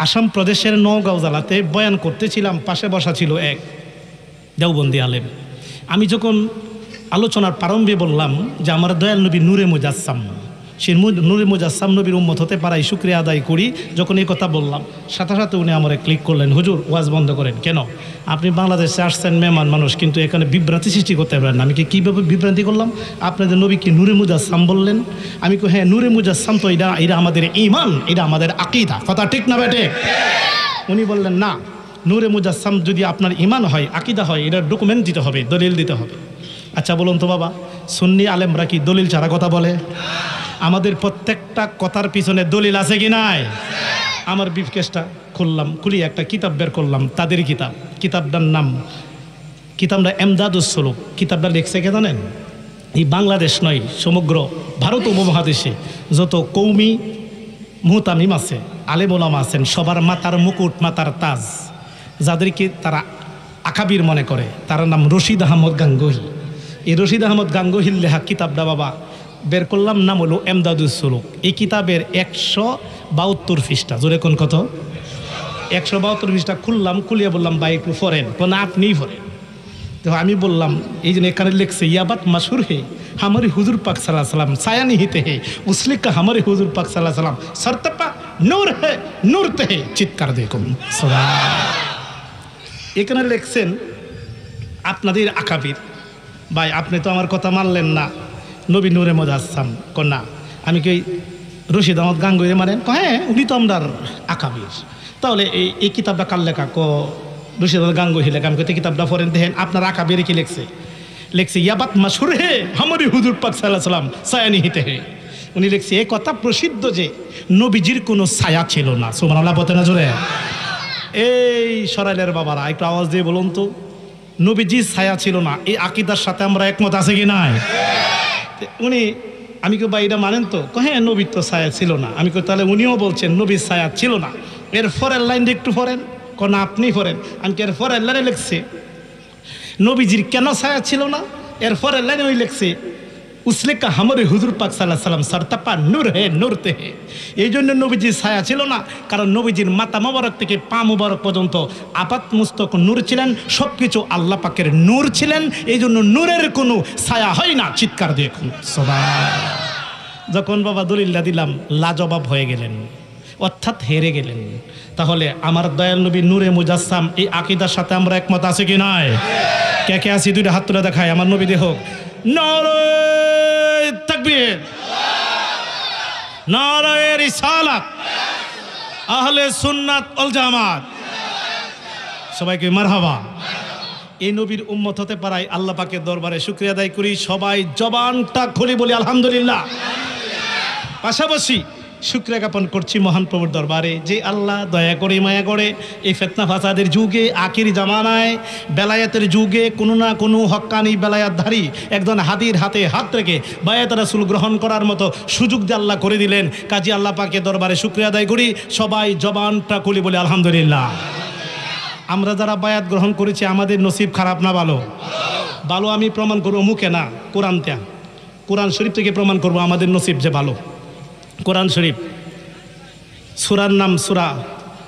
আসাম প্রদেশের নওগাঁও জেলাতে বয়ান করতেছিলাম, পাশে বসা ছিল এক দেওবন্দি আলেম। আমি যখন আলোচনার প্রারম্ভে বললাম যে আমার দয়াল নবী নূরে মুজাসসাম, সেই নূরে মুজাসসাম নবীর উম্মত হতে পারাই শুকরিয়া আদায় করি, যখন এই কথা বললাম সাথে সাথে উনি আমার ক্লিক করলেন, হুজুর ওয়াজ বন্ধ করেন। কেন? আপনি বাংলাদেশে আসছেন মেহমান মানুষ, কিন্তু এখানে বিভ্রান্তি সৃষ্টি করতে পারেন না। আমি কীভাবে বিভ্রান্তি করলাম? আপনাদের নবী কি নূরে মুজাসসাম বললেন? আমি হ্যাঁ, নূরে মুজাসসাম তো এটা আমাদের ঈমান, এটা আমাদের আকীদা। কথা ঠিক না বেটে? উনি বললেন না, নূরে মুজাসসাম যদি আপনার ঈমান হয়, আকীদা হয়, এটা ডকুমেন্ট দিতে হবে, দলিল দিতে হবে। আচ্ছা বলুন তো বাবা, সুন্নি আলেমরা কি দলিল ছাড়া কথা বলে? আমাদের প্রত্যেকটা কথার পিছনে দলিল আছে কি নাই? আমার ব্রিফকেসটা খুলি একটা কিতাব বের করলাম, তাদের কিতাবটার নাম কিতাবটা এমদাদুস সুলুক। কিতাবটা লিখছে কে জানেন? এই বাংলাদেশ নয়, সমগ্র ভারত উপমহাদেশে যত কৌমি মুহতামিম আছে, আলেম ওলামা আছেন, সবার মাথার মুকুট, মাথার তাজ, যাদেরকে তারা আকাবির মনে করে, তার নাম রশিদ আহমদ গাঙ্গুহি। এই রশিদ আহমদ গাঙ্গুহির লেখা কিতাবটা বাবা বের করলাম, নাম হলো এমদাদুস সুলুক। এই কিতাবের 172 পৃষ্ঠা। জোরে কোন কত? 172 পৃষ্ঠা খুললাম, খুলিয়ে বললাম ভাই একটু পড়েন। না আপনিই পড়েন। তো আমি বললাম এই জন্য এখানে লিখছে ইয়াবাত মাসুর হে হামারি হুজুর পাক সাল্লাল্লাহু আলাইহি সাল্লাম সায়ানি হিতে হে উসলিকা হামারি হুজুর পাক সাল্লাল্লাহু আলাইহি সাল্লাম সরতপা নূর হে নূরতে হে চিৎকার দেখুন সুবহানাল্লাহ। এখানে লিখছেন আপনাদের আকাবির ভাই, আপনি তো আমার কথা মানলেন না, নবী নূরে মুজাসসাম কন্যা। আমি কি রশিদ আহমদ গাঙ্গুহি মানেন? হ্যাঁ, উনি তো আমার আকাবির। তাহলে এই কিতাবটা কার লেখা? রশিদ আহমদ গাঙ্গুহি লেখা। আমি কিতাবটা পড়েন, দেখেন আপনার আকাবির কি লিখছে ইয়াবাত মাসহুর হে হামারি হুজুর পাক সাল্লাল্লাহু আলাইহি সাল্লাম সায়ানি হিতে হে। উনি লিখছে এই কথা প্রসিদ্ধ যে নবীজির কোনো ছায়া ছিল না। সুবহানাল্লাহ বলতে না জোরে? এই সরাইলের বাবারা একটু আওয়াজ দিয়ে বলুন তো, নবীজির ছায়া ছিল না, এই আকীদার সাথে আমরা একমত আছে কি নাই? উনি আমি ভাই এটা মানেন তো? হ্যাঁ, নবীর তো ছায়া ছিল না। আমি তাহলে উনিও বলছেন নবীর ছায়া ছিল না। এর পরের লাইনটা একটু পড়েন। না আপনি পড়েন। আমি এর পরের লাইনে লিখছে নবীজির কেন ছায়া ছিল না, এর পরের লাইনে ওই লিখছে উসলিকা হামারে হুজুর পাক সাল্লাল্লাহু আলাইহি সাল্লাম সরতপা নূর হে নূরতে হে। এই জন্য নবীজির ছায়া ছিল না, কারণ নবীজির মাথা মোবারক থেকে পা মোবারক পর্যন্ত আপাত মুস্তক নূর ছিলেন, সব কিছু আল্লাহ পাকের নূর ছিলেন। এই জন্য নূরের কোনো ছায়া হয় না। চিৎকার দেখুন সুবহানাল্লাহ। যখন বাবা দলিলটা দিলাম লাজবাব হয়ে গেলেন, অর্থাৎ হেরে গেলেন। তাহলে আমার দয়াল নবী নূরে মুজাসসাম, এই আকীদার সাথে আমরা একমত আছে কি নাই? কে কে আছি দুইটা হাত তুলে দেখায়, আমার নবী দেহ নারায়ে তাকবীর, নারায়ে রিসালাত, আহলে সুন্নাত ওয়াল জামাত, সবাইকে মারহাবা। এই নবীর উম্মত হতে পারাই আল্লাহ পাকের দরবারে শুকরিয়া আদায় করি। সবাই জবানটা খুলে বলি আলহামদুলিল্লাহ। পাশাপাশি শুকরিয়া জ্ঞাপন করছি মহান প্রভুর দরবারে যে আল্লাহ দয়া করে মায়া করে এই ফিতনা ফাসাদের যুগে, আখির জামানায়, বেলায়েতের যুগে কোনো না কোনো হক্কানি বেলায়েতধারী একজন হাদির হাতে হাত রেখে বায়াত রাসূল গ্রহণ করার মতো সুযোগ যে আল্লাহ করে দিলেন। কাজী আল্লাহ পাকের দরবারে শুকরিয়া আদায় করি। সবাই জবানটা খুলে বলি আলহামদুলিল্লাহ। আমরা যারা বায়াত গ্রহণ করেছি আমাদের নসিব খারাপ না ভালো? ভালো। আমি প্রমাণ করবো মুখে না, কোরআন শরীফ থেকে প্রমাণ করবো আমাদের নসিব যে ভালো। কোরআন শরীফ সূরার নাম সূরা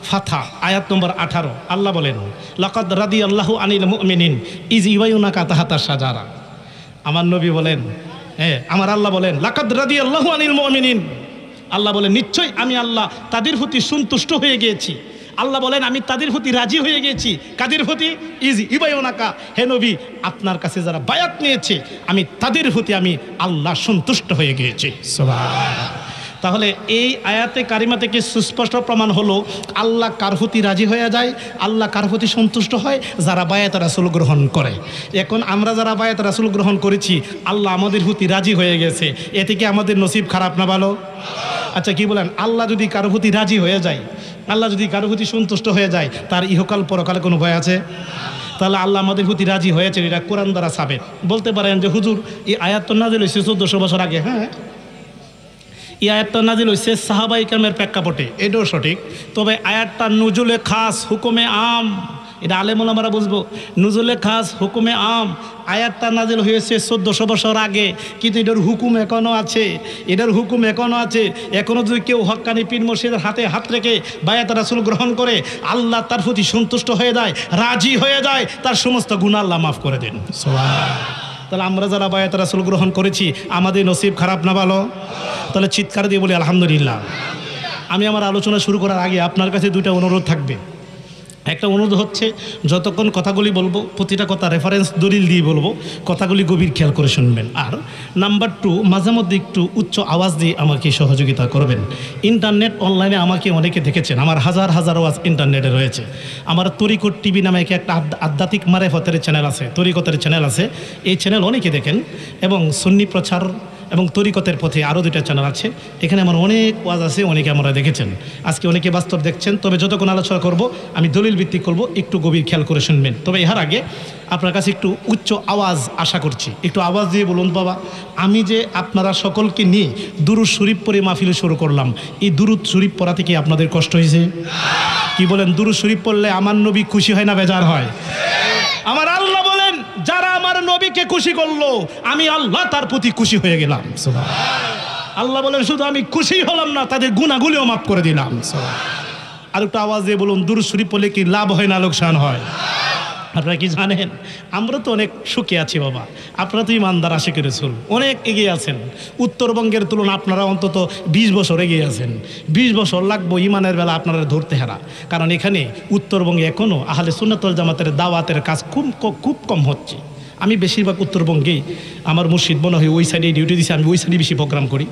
ফাথা, আয়াত নম্বর 18। আল্লাহ বলেন লাকাদ রাদিয়াল্লাহু আনিল মুমিনিন ইয ইউবাইয়ুনাকা তাহতা শাজারা। আমার নবী বলেন, হ্যাঁ আমার আল্লাহ বলেন লাকাদ রাদিয়াল্লাহু আনিল মুমিনিন। আল্লাহ বলেন নিশ্চয়ই আমি আল্লাহ তাদের প্রতি সন্তুষ্ট হয়ে গিয়েছি। আল্লাহ বলেন আমি তাদের প্রতি রাজি হয়ে গেছি। কাদের প্রতি? ইয ইউবাইয়ুনাকা, হে নবী আপনার কাছে যারা বায়াত নিয়েছে আমি তাদের প্রতি আমি আল্লাহ সন্তুষ্ট হয়ে গিয়েছি। সুবহানাল্লাহ। তাহলে এই আয়াতে কারিমা থেকে সুস্পষ্ট প্রমাণ হলো আল্লাহ কার প্রতি রাজি হয়ে যায়, আল্লাহ কার প্রতি সন্তুষ্ট হয়? যারা বায়াত রাসূল গ্রহণ করে। এখন আমরা যারা বায়াত রাসূল গ্রহণ করেছি আল্লাহ আমাদের প্রতি রাজি হয়ে গেছে, এ থেকে আমাদের নসিব খারাপ না ভালো? আচ্ছা কি বলেন, আল্লাহ যদি কারো প্রতি রাজি হয়ে যায়, আল্লাহ যদি কারো প্রতি সন্তুষ্ট হয়ে যায়, তার ইহকাল পরকালে কোনো ভয় আছে? তাহলে আল্লাহ আমাদের প্রতি রাজি হয়েছে, এটা কোরআন দ্বারা সাবেত। বলতে পারেন যে হুজুর এই আয়াত তো নাজিল হয়েছে 1400 বছর আগে। হ্যাঁ, এই আয়াতটা নাজিল হয়েছে সাহাবায়ে কেরামের প্রেক্ষাপটে, এটাও সঠিক। তবে আয়াতটা নুজুলে খাস, হুকুমে আম, এটা আলেমুল আমরা বুঝবো। নুজুলে খাস হুকুমে আম, আয়াতটা নাজিল হয়েছে 1400 বছর আগে, কিন্তু এটার হুকুম এখনও আছে, এটার হুকুম এখনও আছে। এখনও যদি কেউ হক্কানি পীর মুর্শিদের হাতে হাত রেখে বায়াত রাসূল গ্রহণ করে, আল্লাহ তার প্রতি সন্তুষ্ট হয়ে যায়, রাজি হয়ে যায়, তার সমস্ত গুনাহ আল্লাহ মাফ করে দেন। তাহলে আমরা যারা বায়াত রাসূল গ্রহণ করেছি আমাদের নসিব খারাপ না ভালো? তাহলে চিৎকার দিয়ে বলি আলহামদুলিল্লাহ। আমি আমার আলোচনা শুরু করার আগে আপনার কাছে দুইটা অনুরোধ থাকবে। একটা অনুরোধ হচ্ছে, যতক্ষণ কথাগুলি বলবো প্রতিটা কথা রেফারেন্স দলিল দিয়ে বলবো, কথাগুলি গভীর খেয়াল করে শুনবেন। আর নাম্বার 2, মাঝে মধ্যে একটু উচ্চ আওয়াজ দিয়ে আমাকে সহযোগিতা করবেন। ইন্টারনেট অনলাইনে আমাকে অনেকে দেখেছেন, আমার হাজার হাজার আওয়াজ ইন্টারনেটে রয়েছে। আমার তরিকত টিভি নামে একটা আধ্যাত্মিক মারেফতের চ্যানেল আছে, তরিকতের চ্যানেল আছে। এই চ্যানেল অনেকে দেখেন, এবং সুন্নি প্রচার এবং তরিকতের পথে আরও 2টা চ্যানেল আছে। এখানে আমার অনেক ওয়াজ আছে, অনেকে আমরা দেখেছেন, আজকে অনেকে বাস্তব দেখছেন। তবে যতক্ষণ আলোচনা করব আমি দলিল ভিত্তিক করব, একটু গভীর খেয়াল করে শুনবেন। তবে এর আগে আপনার কাছে একটু উচ্চ আওয়াজ আশা করছি, একটু আওয়াজ দিয়ে বলুন বাবা, আমি যে আপনারা সকলকে নিয়ে দুরুদ শরীফ পড়ে মাহফিল শুরু করলাম, এই দুরুদ শরীফ পড়া থেকে আপনাদের কষ্ট হয়েছে? কি বলেন? দুরুদ শরীফ পড়লে আমার নবী খুশি হয় না বেজার হয়? আমার আল্লাহ বলেন, যারা আমার নবীকে খুশি করলো আমি আল্লাহ তার প্রতি খুশি হয়ে গেলাম। আল্লাহ বলেন, শুধু আমি খুশি হলাম না, তাদের গুনাহগুলিও মাফ করে দিলাম। আর একটু আওয়াজ দিয়ে বলুন, দুরূদ শরীফ পড়লে কি লাভ হয় না লোকসান হয়? আপনারা কি জানেন? আমরা তো অনেক সুখে আছি বাবা, আপনারা তো ইমানদার আশিকের রাসূল, অনেক এগিয়ে আছেন। উত্তরবঙ্গের তুলনা আপনারা অন্তত 20 বছর এগিয়ে আছেন। 20 বছর লাগবো ইমানের বেলা আপনারা ধরতে হারা, কারণ এখানে উত্তরবঙ্গে এখনও আহলে সুন্নাত ওয়াল জামাতের দাওয়াতের কাজ খুব কম হচ্ছে। আমি বেশিরভাগ উত্তরবঙ্গেই, আমার মুর্শিদ মনে হয় ওই সাইডে ডিউটি দিছে, আমি ওই সাইডে বেশি প্রোগ্রাম করি।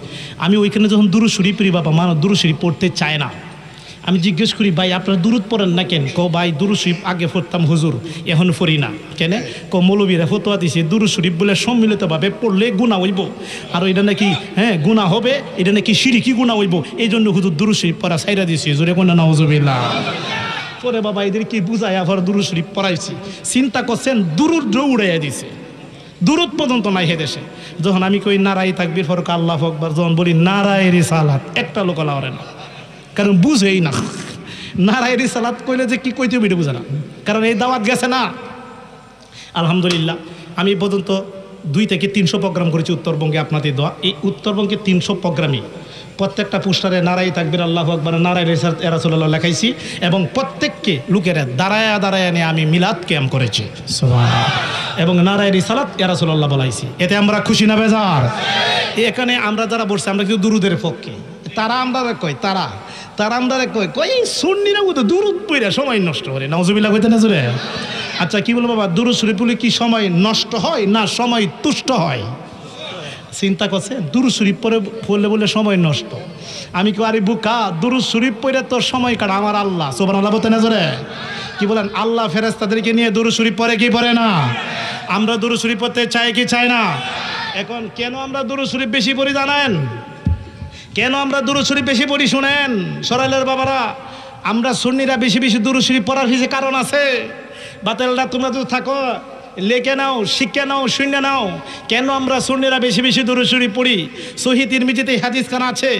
আমি ওইখানে যখন দুরূদ শরীফ পড়ি বাবা, মানুষ দুরূদ শরীফ পড়তে চায় না। আমি জিজ্ঞেস করি, ভাই আপনারা দুরূদ পড়েন না কেন? ভাই দুরূদ শরীফ আগে পড়তাম হুজুর, এখন পড়ি না কেন? মৌলবীরা ফতোয়া দিছে দুরূদ শরীফ বলে সম্মিলিতভাবে পড়লে গুনাহ হইব, আর এটা নাকি গুনাহ হবে, এটা নাকি শিরকি গুনাহ হইব, এই জন্য হুজুর দুরূদ শরীফ পড়া ছাইরা দিয়েছে। জোরে কোন নাউজুবিল্লাহ। পরে বাবা এদের কি বুঝায় আবার দুরূদ শরীফ পড়াইছি, চিন্তা করছেন দুরূদ উড়াইয়া দিছে, দুরূদ পর্যন্ত নাই হে দেশে। যখন আমি কই নারায়ে তাকবীর ফরক আল্লাহু আকবার, যখন বলি নারায়ে রিসালাত, একটা লোক লাওরে না, কারণ বুঝেই না। নারায়ে রিসালাত কইলে যে কি কইতে বিটে বুঝে না, কারণ এই দাওয়াত গেছে না। আলহামদুলিল্লাহ আমি পর্যন্ত 2 থেকে 300 প্রোগ্রাম করেছি উত্তরবঙ্গে, আপনাদের দোয়া। এই উত্তরবঙ্গে 300 প্রোগ্রামই প্রত্যেকটা পোস্টারে নারায়ে তাকবীর আল্লাহু আকবার, নারায়ে রিসালাত ইয়া রাসূলুল্লাহ লেখাইছি, এবং প্রত্যেককে লোকেরা দাঁড়ায়া নিয়ে আমি মিলাদ কিয়াম করেছি, সুবহানাল্লাহ, এবং নারায়ে রিসালাত ইয়া রাসূলুল্লাহ বলাইছি। এতে আমরা খুশি না বেজার? এখানে আমরা যারা বসছি আমরা কিন্তু দুরুদের পক্ষে, তারা আমরা কয়, তারা আমরা কই সুন্নিরা তো দুরুদ পড়া সময় নষ্ট করে, নাউজুবিল্লাহ কইতে না জোরে। আচ্ছা কি বলবো বাবা, দুরুদ শরীফ পড়লে কি সময় নষ্ট হয় না সময় তুষ্ট হয়? চিন্তা করছে, দুরূদ শরীফ পড়লে বলে সময় নষ্ট। আমি কি আরে বুকা, দুরূদ শরীফ পড়ে তোর সময় কাটা আমার আল্লাহ, সুবহানাল্লাহ বলতে না জোরে। কি বলেন? আল্লাহ ফেরেশতাদেরকে নিয়ে দুরূদ শরীফ পড়ে কি পড়ে না? আমরা দুরূদ শরীফ পড়তে চাই কি চাই না? এখন কেন আমরা দুরূদ শরীফ বেশি পড়ি জানেন? কেন আমরা দুরূদ শরীফ বেশি পড়ি শুনেন সরাইলের বাবারা, আমরা সুন্নিরা বেশি বেশি দুরূদ শরীফ পড়ার কিছু কারণ আছে। বাতেলরা তোমরা যদি থাকো লেখে নাও, শিখে নাও, শুনে নাও, কেন আমরা সুন্নিরা বেশি বেশি দুরূদ শরীফ পড়ি। সহিহ তিরমিজিতে হাদিস খানা আছে,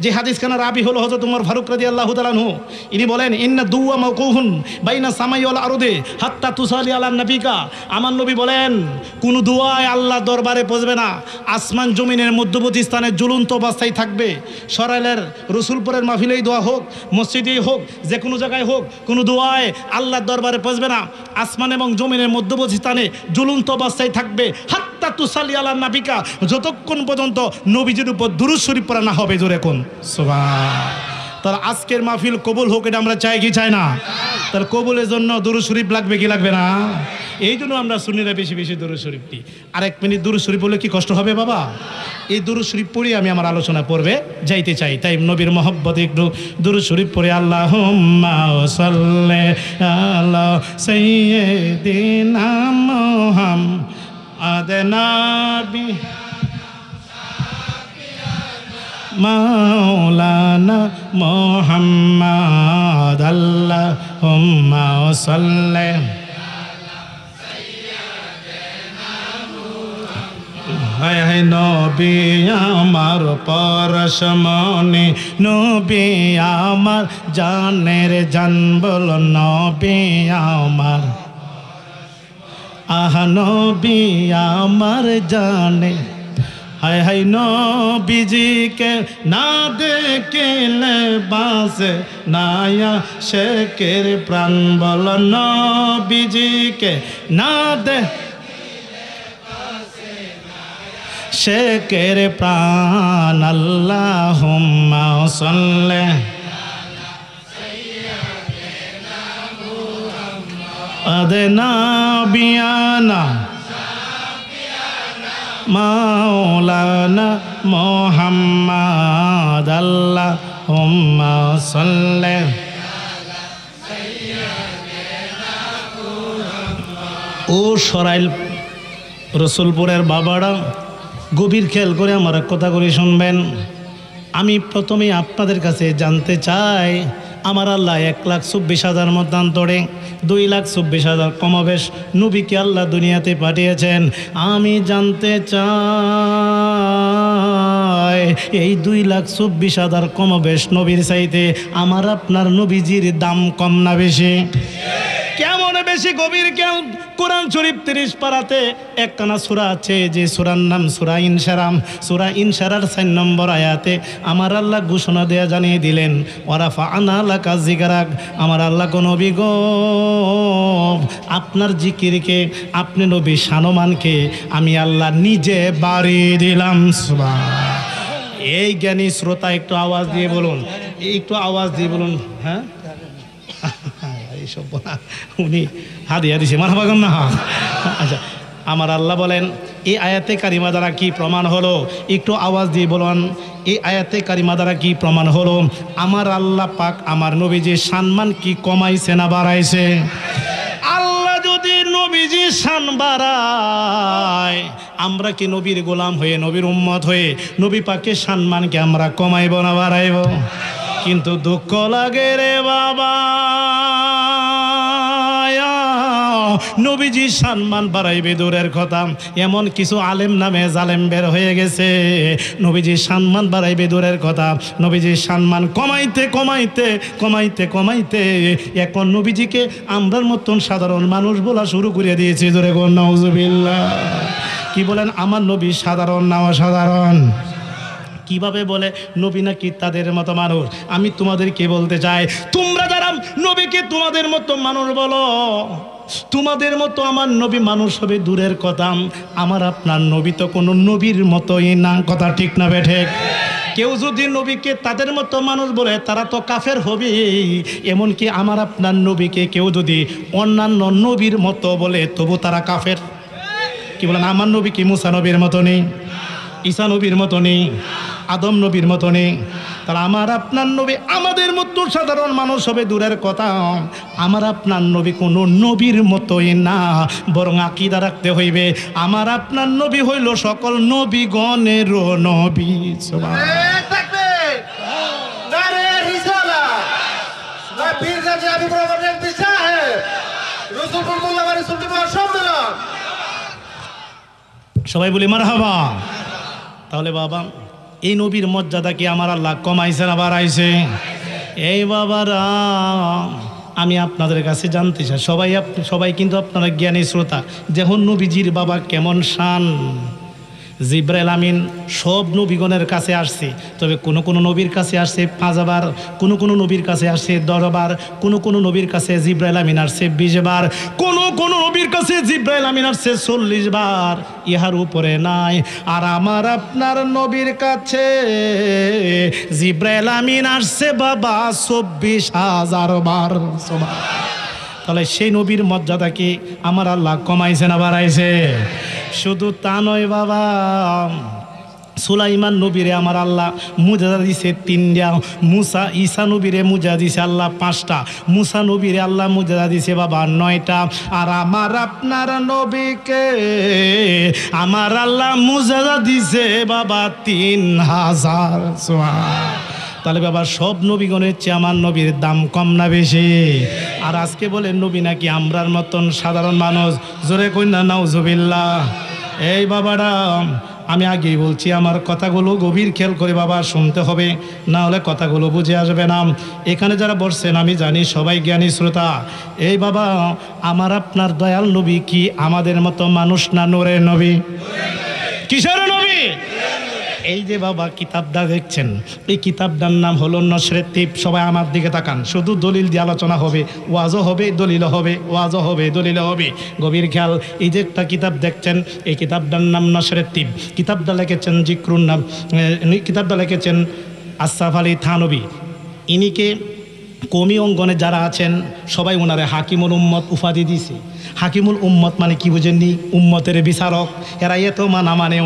যে হাদিস খানা রাবি হলো হযরত ওমর ফারুক রাদিয়াল্লাহু তাআলা আনহু। ইনি বলেন, ইন্না দুআ মাওকুফুন বাইনা সামাই ওয়াল আরদে হাত্তা তুসালি আলা নবিকা। আমার নবী বলেন, কোন দোয়াই আল্লাহ দরবারে পৌঁছবে না, আসমান জমিনের মধ্যবর্তী স্থানে ঝুলন্ত অবস্থায় থাকবে। সরাইলের রসুলপুরের মাহফিলেই দোয়া হোক, মসজিদেই হোক, যে কোনো জায়গায় হোক, কোনো দোয়ায় আল্লাহর দরবারে পৌঁছবে না, আসমান এবং জমিনের মধ্যবর্তী স্থানে ঝুলন্ত অবস্থায় থাকবে, হাত্তা তুসালি আলা নবিকা, যতক্ষণ পর্যন্ত নবীজির উপর দুরূদ শরীফ পড়া না হবে। জোরে কোন সুবহান। তার আজকের মাহফিল কবুল হোক, এটা আমরা চাই কি চাই না? তার কবুলের জন্য দুরূদ শরীফ লাগবে কি লাগবে না? এই জন্য আমরা সুন্নিরা বেশি বেশি দুরূদ শরীফ দিই। আর 1 মিনিট দুরূদ শরীফ বলে কি কষ্ট হবে বাবা? এই দুরূদ শরীফ পড়ে আমি আমার আলোচনা পড়বে যাইতে চাই, তাই নবীর মহব্বতে একটু দুরূদ শরীফ পড়ে আল্লাহুম্মা সাল্লি আলা সাইয়্যিদিনা মুহাম্মাদ নাবি মাওলানা মুহাম্মাদ আল্লাহুম্মা সাল্লি হায় হায় নবী আমার পরশমণি, নবী আমার জানের জান, বলো নবী আমার, আহা নবী আমার জানে। হায় হায় নবীজিকে না দেখিলে বাঁচে নায়া শেখের প্রাণ, বল নবীজিকে না দে শেখের প্রাণ। আল্লাহুম্মা সাল্লি আদনা বিয়ানা মাওলানা মুহাম্মদ, আল্লাহুম্মা সাল্লি। ও সরাইল রসুলপুরের বাবারা, গভীর খেয়াল করে আমার কথা করে শুনবেন। আমি প্রথমে আপনাদের কাছে জানতে চাই, আমার আল্লাহ 1,24,000 মতান্তরে 2,24,000 কমবেশ নবীকে আল্লাহ দুনিয়াতে পাঠিয়েছেন। আমি জানতে চাই এই 2,24,000 কমবেশ নবীর চাইতে আমার আপনার নবীজির দাম কম না বেশি? কেমন বেশি? গভীর কেন? কোরআন শরীফ 30 পারাতে একখানা সূরা আছে, যে সূরার নাম সূরা ইনশারাম। সূরা ইনশারার 4 নম্বর আয়াতে আমার আল্লাহ ঘোষণা দেয়া জানিয়ে দিলেন, ওয়ারাফা'না লাকা যিকরাক। আমার আল্লাহ কোন নবী গো, আপনার জিকিরকে, আপনি নবী শানমানকে আমি আল্লাহ নিজে বাড়িয়ে দিলাম। সুবহান। এই জ্ঞানী শ্রোতা একটু আওয়াজ দিয়ে বলুন, একটু আওয়াজ দিয়ে বলুন। হ্যাঁ, এইসব উনি হাদিয়া দিছে, মারহাবা কর না। আচ্ছা, আমার আল্লাহ বলেন এই আয়াতে কারিমা দ্বারা কি প্রমাণ হলো? একটু আওয়াজ দিয়ে বলুন, এই আয়াতে কারিমা দ্বারা কি প্রমাণ হলো? আমার আল্লাহ পাক আমার নবীজির সম্মান কি কমাইছে না বাড়াইছে? আল্লাহ যদি নবীজির শান বাড়ায়, আমরা কি নবীর গোলাম হয়ে, নবীর উম্মত হয়ে নবী পাকের সম্মানকে আমরা কমাইব না বাড়াইব? কিন্তু দুঃখ লাগে রে বাবা, নবীজি সম্মান বাড়াইবে দূরের কথা, এমন কিছু আলেম নামে জালেম বের হয়ে গেছে। নবীজি সম্মান বাড়াইবে দূরের কথা, নবীজি সম্মান কমাইতে কমাইতে কমাইতে কমাইতে এখন নবীজিকে আমরার মতন সাধারণ মানুষ বলা শুরু করে দিয়েছে। জোরে বল নাউজুবিল্লাহ। কি বলেন, আমার নবী সাধারণ না অসাধারণ? কিভাবে বলে নবী নাকি তাদের মতো মানুষ? আমি তোমাদেরকে বলতে চাই, তোমরা যারা নবীকে তোমাদের মতো মানুষ বলো, তোমাদের মতো আমার নবী মানুষ হবে দূরের কথা, আমার আপনার নবী তো কোনো নবীর মতোই না। কথা ঠিক না বেঠে? কেউ যদি নবীকে তাদের মতো মানুষ বলে তারা তো কাফের হবে। এমনকি আমার আপনার নবীকে কেউ যদি অন্যান্য নবীর মতো বলে তবু তারা কাফের। কি বলেন, আমার নবী কি মুসা নবীর মতো নেই, ঈসা নবীর মতো নেই, আদম নবীর মতো নেই? তাহলে আমার আপনার নবী আমাদের মতো সাধারণ মানুষ হবে দূরের কথা, আমার আপনার নবী কোনো নবীর মতোই না, বরং আকীদা রাখতে হইবে আমার আপনার নবী হইল সকল নবীগণেরও নবী। সবাই বলি মারহাবা। তাহলে বাবা, এই নবীর মর্যাদা কি আমার আল্লাহ কমাইছে না বাড়াইছে? এই বাবারা, আমি আপনাদের কাছে জানতে চাই, সবাই কিন্তু আপনারা জ্ঞানী শ্রোতা, যখন নবীজির বাবা কেমন শান। জিব্রাইল আমিন সব নবীগণের কাছে আসছে, তবে কোনো কোনো নবীর কাছে আসছে 5 বার, কোনো কোনো নবীর কাছে আসছে 10 বার, কোনো কোনো নবীর কাছে জিব্রাইল আমিন আসছে 20 বার, কোনো কোনো নবীর কাছে জিব্রাইল আমিন আসছে 40 বার, ইহার উপরে নাই। আর আমার আপনার নবীর কাছে জিব্রাইল আমিন আসছে বাবা 24,000 বার। তাহলে সেই নবীর মর্যাদা কি আমার আল্লাহ কমাইছে না বাড়াইছে? শুধু তা নয় বাবা, সুলাইমান নবীরে আমার আল্লাহ মুজাজা দিছে 3টা, মুসা ঈসা নবীরে মুজাজা দিছে আল্লাহ 5টা, মুসা নবীরে আল্লাহ মুজাজা দিছে বাবা 9টা, আর আমার আপনার নবীকে আমার আল্লাহ মুজাজা দিছে বাবা 3000। তাহলে বাবা, সব নবীগণের চেয়ে আমার নবীর দাম কম না বেশি? আর আজকে বলে নবী নাকি আমরার মতন সাধারণ মানুষ। জোরে কই না নাউজুবিল্লাহ। এই বাবারা, আমি আগেই বলছি, আমার কথাগুলো গভীর খেয়াল করে বাবা শুনতে হবে, না হলে কথাগুলো বুঝে আসবে না। এখানে যারা বসছেন আমি জানি সবাই জ্ঞানী শ্রোতা। এই বাবা, আমার আপনার দয়াল নবী কি আমাদের মতো মানুষ না নূরের নবী? কিসের নবী? এই যে বাবা কিতাবটা দেখছেন, এই কিতাবটার নাম হলো নসরে তিব। সবাই আমার দিকে তাকান, শুধু দলিল দিয়ে আলোচনা হবে, ওয়াজও হবে, দলিল হবে, ওয়াজও হবে, দলিল হবে। গভীর খেয়াল, এই যে একটা কিতাব দেখছেন, এই কিতাবটার নাম নসরে তিব। কিতাবটা লিখেছেন জিক্রুন নাম, কিতাবটা লিখেছেন আশরাফ আলী থানভী। ইনিকে কমি অঙ্গনে যারা আছেন সবাই ওনারে হাকিমুল উম্মত উপাধি দিছে। হাকিমুল উম্মত মানে কি বুঝেননি? উম্মতের বিচারক। এরা এত মানা মানে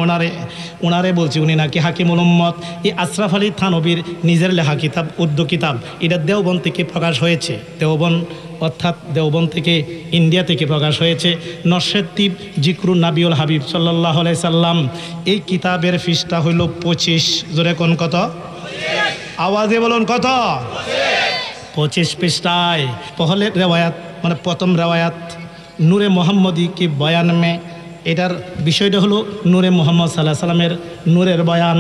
ওনারে বলছে উনি নাকি হাকিমুল উম্মত। এই আশরাফ আলী থানভীর নিজের লেখা কিতাব, উর্দু কিতাব, এটা দেওবন্দ থেকে প্রকাশ হয়েছে। দেওবন্দ অর্থাৎ দেওবন্দ থেকে, ইন্ডিয়া থেকে প্রকাশ হয়েছে। নসরে তিব জিক্রুন নাবিউল হাবিব সাল্লাল্লাহু আলাইহি সাল্লাম। এই কিতাবের পৃষ্ঠা হইল 25। জোরে কোন কত? আওয়াজে বলুন কত? 25 পৃষ্ঠায় পহলে রেওয়ায়াত, মানে প্রথম রেওয়ায়াত নূরে মোহাম্মদী কি বয়ান মে। এটার বিষয়টা হলো নূরে মোহাম্মদ সাল্লাল্লাহু আলাইহি সাল্লামের নূরের বয়ান।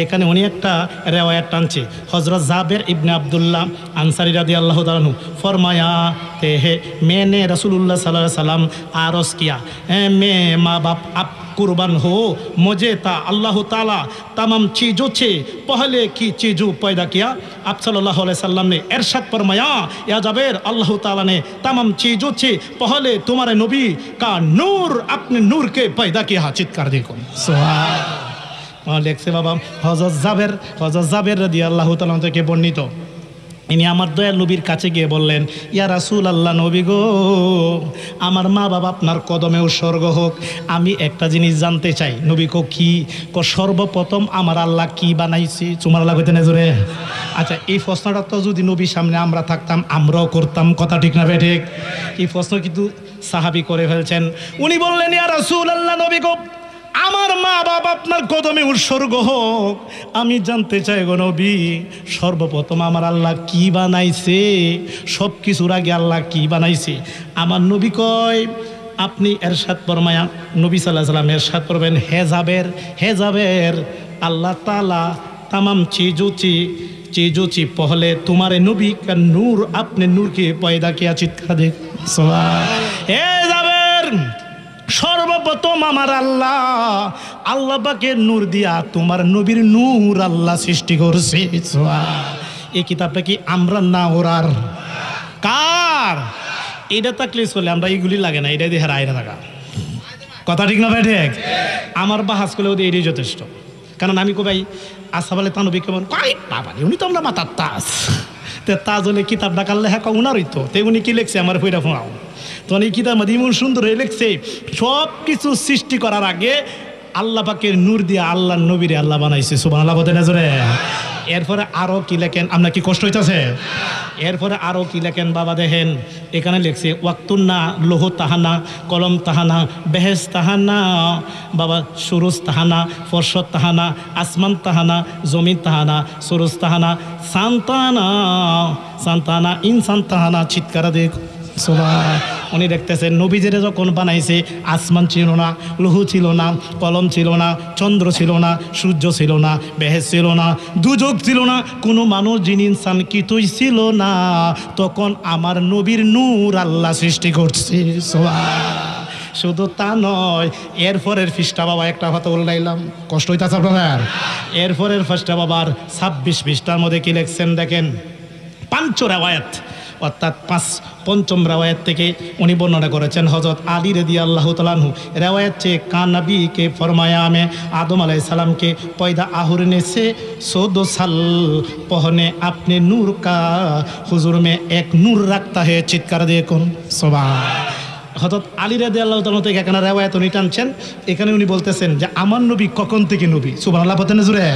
এখানে উনি একটা রেওয়ায়াত টানছে। হযরত জাবের ইবনে আব্দুল্লাহ আনসারী রাদিয়াল্লাহু তাআলা আনহু ফরমায়া তে হে मैंने रसूलुल्लाह सल्लल्लाहु अलैहि वसल्लम आरोज़ किया, मैं माँ बाप आप कुर्बान हो, मुझे ता अल्लाह ताला तमाम चीज़ों से पहले की चीज़ों पैदा किया। आप सल्लल्लाहु अलैहि वसल्लम ने इरशाद फरमाया, या जाबेर अल्लाह ताला ने तमाम चीज़ों से पहले तुम्हारे नबी का नूर अपने नूर के पैदा किया। चित्कार देखो सुभान। लेखसे बाबा हज़रत जाबेर রাদিয়াল্লাহু তাআলা থেকে বর্ণিত। ইনি আমার দয়াল নবীর কাছে গিয়ে বললেন, ইয়া রাসূল আল্লাহ, নবী গো, আমার মা বাবা আপনার কদমে উৎসর্গ হোক, আমি একটা জিনিস জানতে চাই। নবী কো কি? সর্বপ্রথম আমার আল্লাহ কি বানাইছে? তোমার আল্লাহ কইতে না জোরে? আচ্ছা, এই প্রশ্নটা তো যদি নবীর সামনে আমরা থাকতাম আমরাও করতাম, কথা ঠিক না ঠিক? এই প্রশ্ন কিন্তু সাহাবী করে ফেলছেন। উনি বললেন, ইয়া রাসূল আল্লাহ, নবী গো, আমার মা বাবা আপনার কদমে উৎসর্গ হোক, আমি জানতে চাই গো নবী, সর্বপ্রথম আমার আল্লাহ কি বানাইছে? সব কিছুর আগে আল্লাহ কি বানাইছে? আমার নবী কয়, আপনি এরশাদ ফরমায়া, নবী সাল্লাল্লাহু আলাইহি সাল্লাম এরশাদ করবেন, হে জাবের, আল্লাহ তাআলা तमाम चीज़ों से पहले तुम्हारे नबी का नूर अपने नूर के पैदा किया। चित्कार दे হে জাবের, সর্বপ্রথম আমার আল্লাহ পাকের নূর দিয়া তোমার নবীর নূর আল্লাহ সৃষ্টি করছে। এই কিতাবটা কি আমরা না ওরার? কার? এটা থাকলে চলে, আমরা এইগুলি লাগে না, এটা দিয়ে হারাইরা থাকা, কথা ঠিক না ভাই? ঠিক। আমার বাহাস করলে ওদের এটাই যথেষ্ট। কারণ আমি কো ভাই আশরাফ আলী থানভী কেমন কয়, বাবা উনি তো আমরা মাথার তাজ, তে তাজ হলে কিতাবটা কাল লেখা উনারই তো, তে উনি কি লিখছে আমার ফইরা ফোনাও। তখন এই কিতাব মধ্যে এমন সুন্দর হয়ে লিখছে, সব কিছু সৃষ্টি করার আগে আল্লাহ পাকের নূর দিয়ে আল্লাহ নবীরে আল্লাহ বানাইছে। সুবহানাল্লাহ বলতে না জোরে? এরপরে আরও কি লেখেন, আপনার কি কষ্ট হইতেছে? এরপরে আরও কি লেখেন বাবা, দেখেন এখানে লিখছে, ওয়াক্তুন্না লোহ তাহানা, কলম তাহানা, বেহেস তাহানা, বাবা সুরুজ তাহানা, ফরসত তাহানা, আসমান তাহানা, জমিন তাহানা, সুরুজ তাহানা, সান্তানা ইনসান তাহানা। চিৎকার দেখ সুবহান। উনি দেখতেছেন নবীজিরে যখন বানাইছে আসমান ছিল না, লৌহ ছিল না, কলম ছিল না, চন্দ্র ছিল না, সূর্য ছিল না, বেহেস ছিল না, দুজক ছিল না, কোনো মানুষ জিন ইনসান কিছুই ছিল না। তখন আমার নবীর নূর আল্লাহ সৃষ্টি করছে। শুধু তা নয়, এরপরের পৃষ্ঠা বাবা একটা কথা উল্লাইলাম, কষ্ট হইতেছে আপনার? এরপরের পৃষ্ঠা বাবার 26 পৃষ্ঠার মধ্যে কি লিখছেন দেখেন, 5 রেওয়ায়াত, অর্থাৎ পঞ্চম রেওয়ায়াত থেকে উনি বর্ণনা করেছেন। হযরত আলী রাদিয়াল্লাহু তাআলা আনহু রেওয়ায়াত से का नबी के फरमाया में आदम अलैहिस्सलाम के पैदा आहरने से 100 साल पहले अपने नूर का हुजूर में एक नूर रखता है। चित्कार देखুন सुभान। হযরত আলী রাদিয়াল্লাহু তাআলা থেকে এখানে রেওয়ায়াত উনি টানছেন। এখানে উনি বলতেছেন যে আমার নবী কখন থেকে নবী? সুবহানাল্লাহ বলতেন জুড়ে।